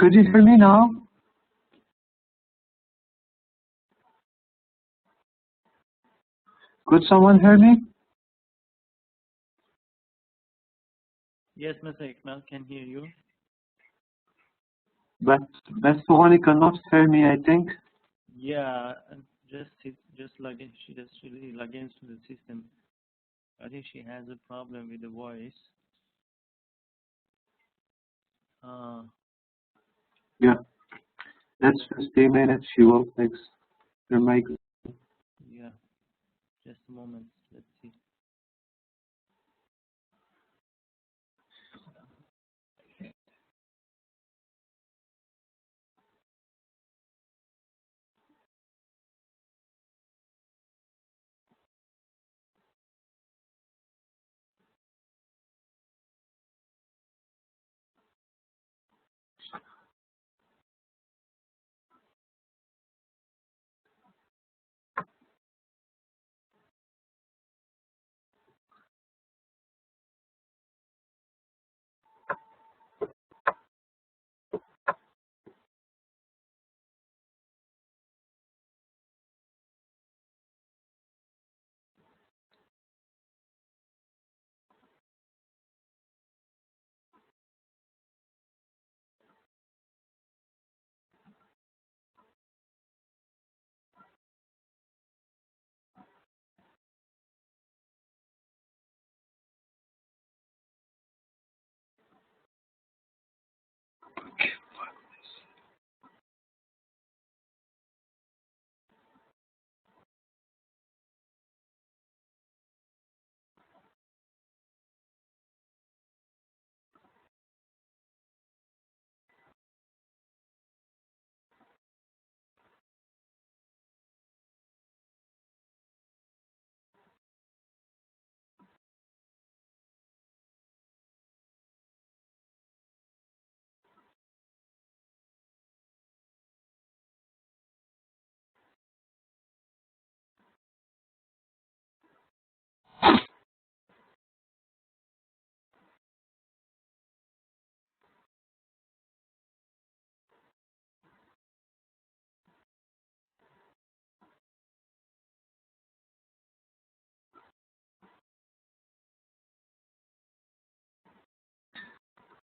Could you hear me now? Could someone hear me? Yes, Mr. Ikmal can hear you. But Suhani cannot hear me, I think. Yeah, and just log in. She just really log into the system. I think she has a problem with the voice. Yeah. Let's just a minute. She will fix her mic. Yeah, just a moment. Let's see.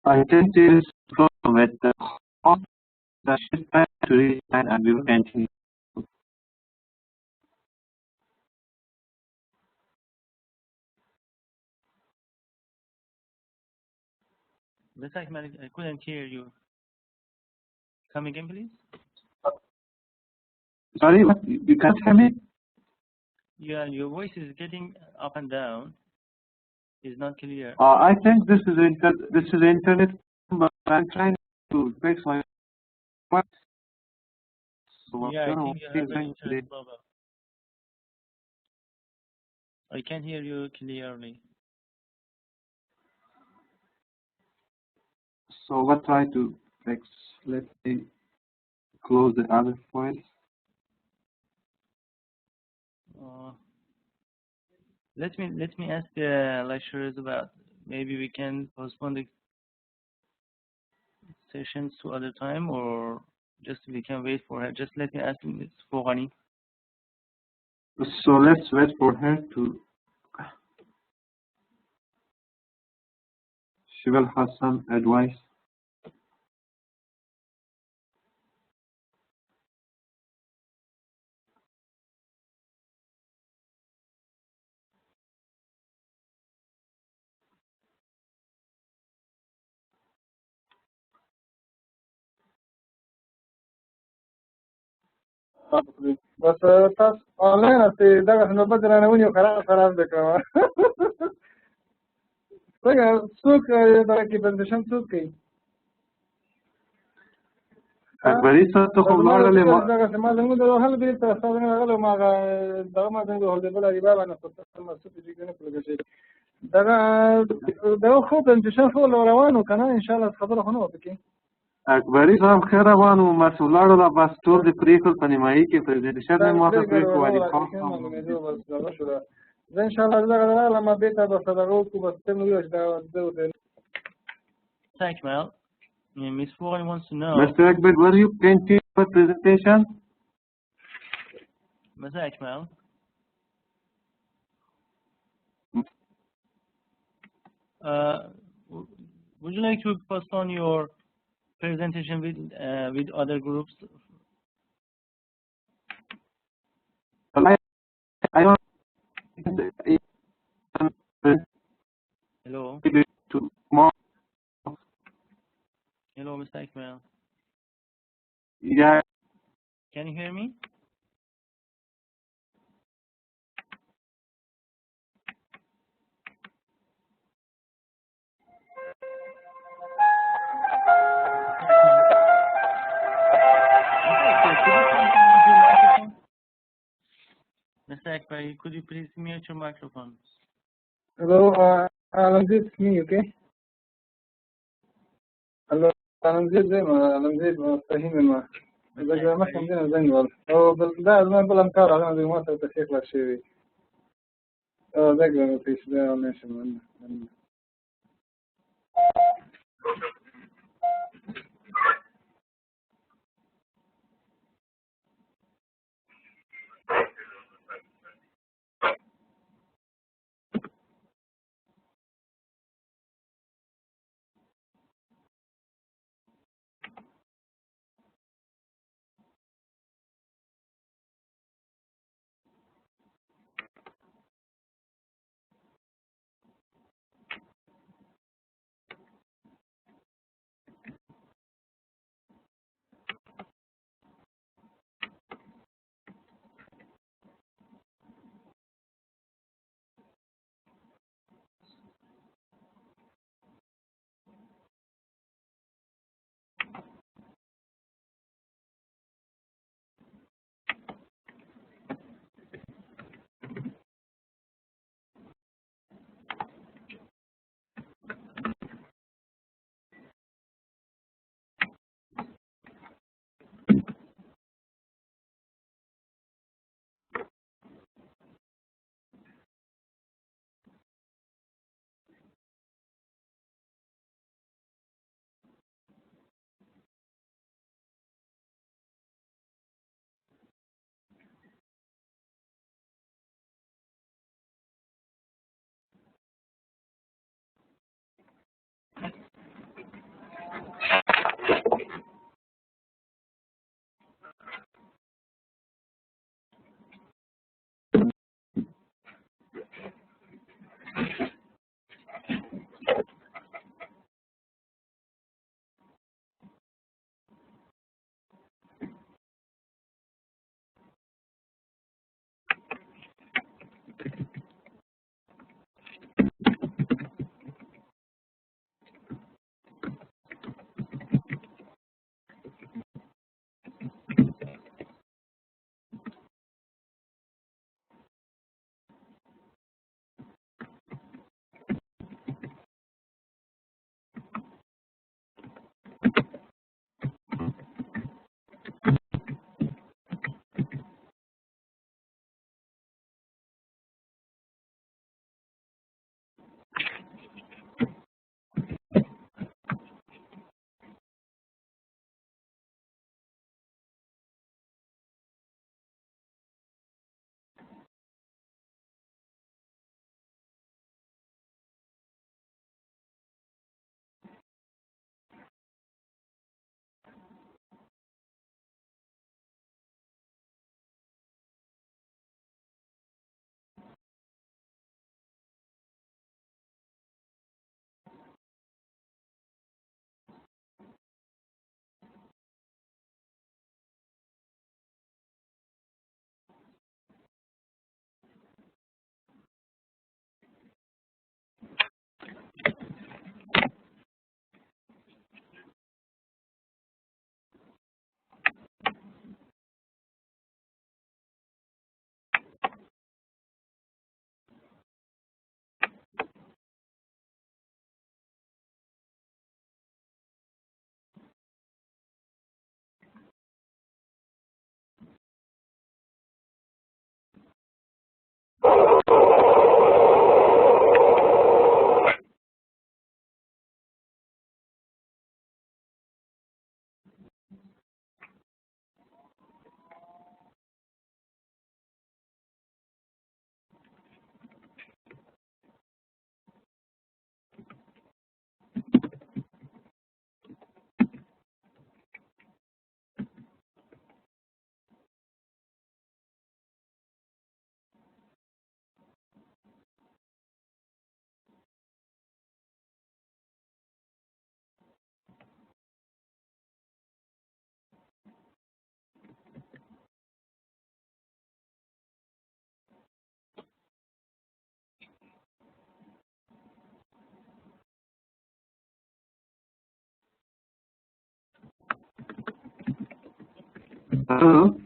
I think there is a problem with the host that she's trying to resign and we will continue. Mr. Ahmed, I couldn't hear you. Come again, please. Sorry, what? You can't hear me? Yeah, your voice is getting up and down. It's not clear. I think this is internet, but I'm trying to fix my what. So Yeah, I don't know think you what have he's an going to do. internet problem. I can't hear you clearly. So what try to fix? Let me close the other files. Let me ask the lecturers about maybe we can postpone the sessions to other time, or just we can wait for her. Just let me ask Ms. Foghani. So let's wait for her to. She will have some advice. بس تاسو آنلاین هستئ دغه نوبت رانه ونیو خراب دی کړه څنګه څوک دغه کې پرزنټیشن څوک کوي اکبري صاحب ته خو ولاړلې دغه ما زموږ د حل بیرته تاسو نه غلو ما دغه ما زموږ د هول دی بل ریبا باندې څه مسعود دي کنه کولای شي دغه خو پرزنټیشن خو روانو کنه ان شاء الله خبره خو نه وکړي اکبري صاحب خیر روان و مسئول لاړل بس ټول د پریکړ په نیمایي کې پرزنټیشن نه ماته پریکړ وایي زه ان شاء الله دغه لما بیت بس دغه کو بس ته نو یو دا Thank you, Mel. Ms. Foghani wants to know. Mr. Akbar, were you continue for presentation? Mr. Akmal. Would you like to postpone your presentation with other groups? I don't. Hello. Hello, Mr. Akmal. Yeah. Can you hear me? Mr. Akbar, could you please mute your microphone? Hello, Alamjit, it's me, okay? Hello, Alamjit, Fahim, إذا ما كان عندنا زنجول أو ده ما بلام كار على ما ما تشيك لا شيء ده قالوا فيش ده ماشي Hello?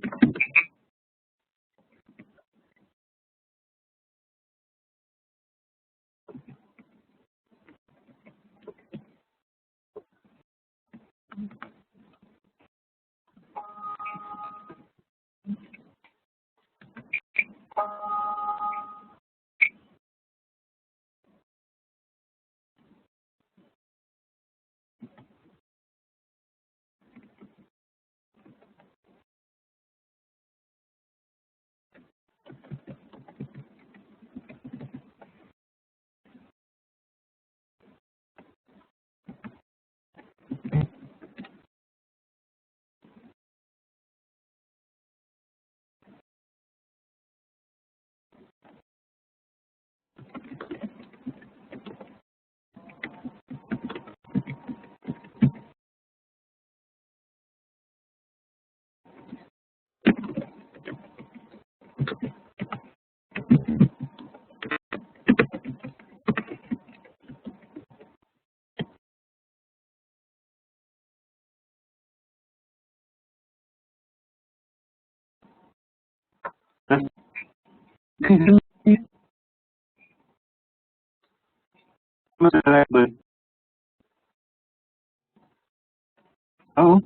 Oh.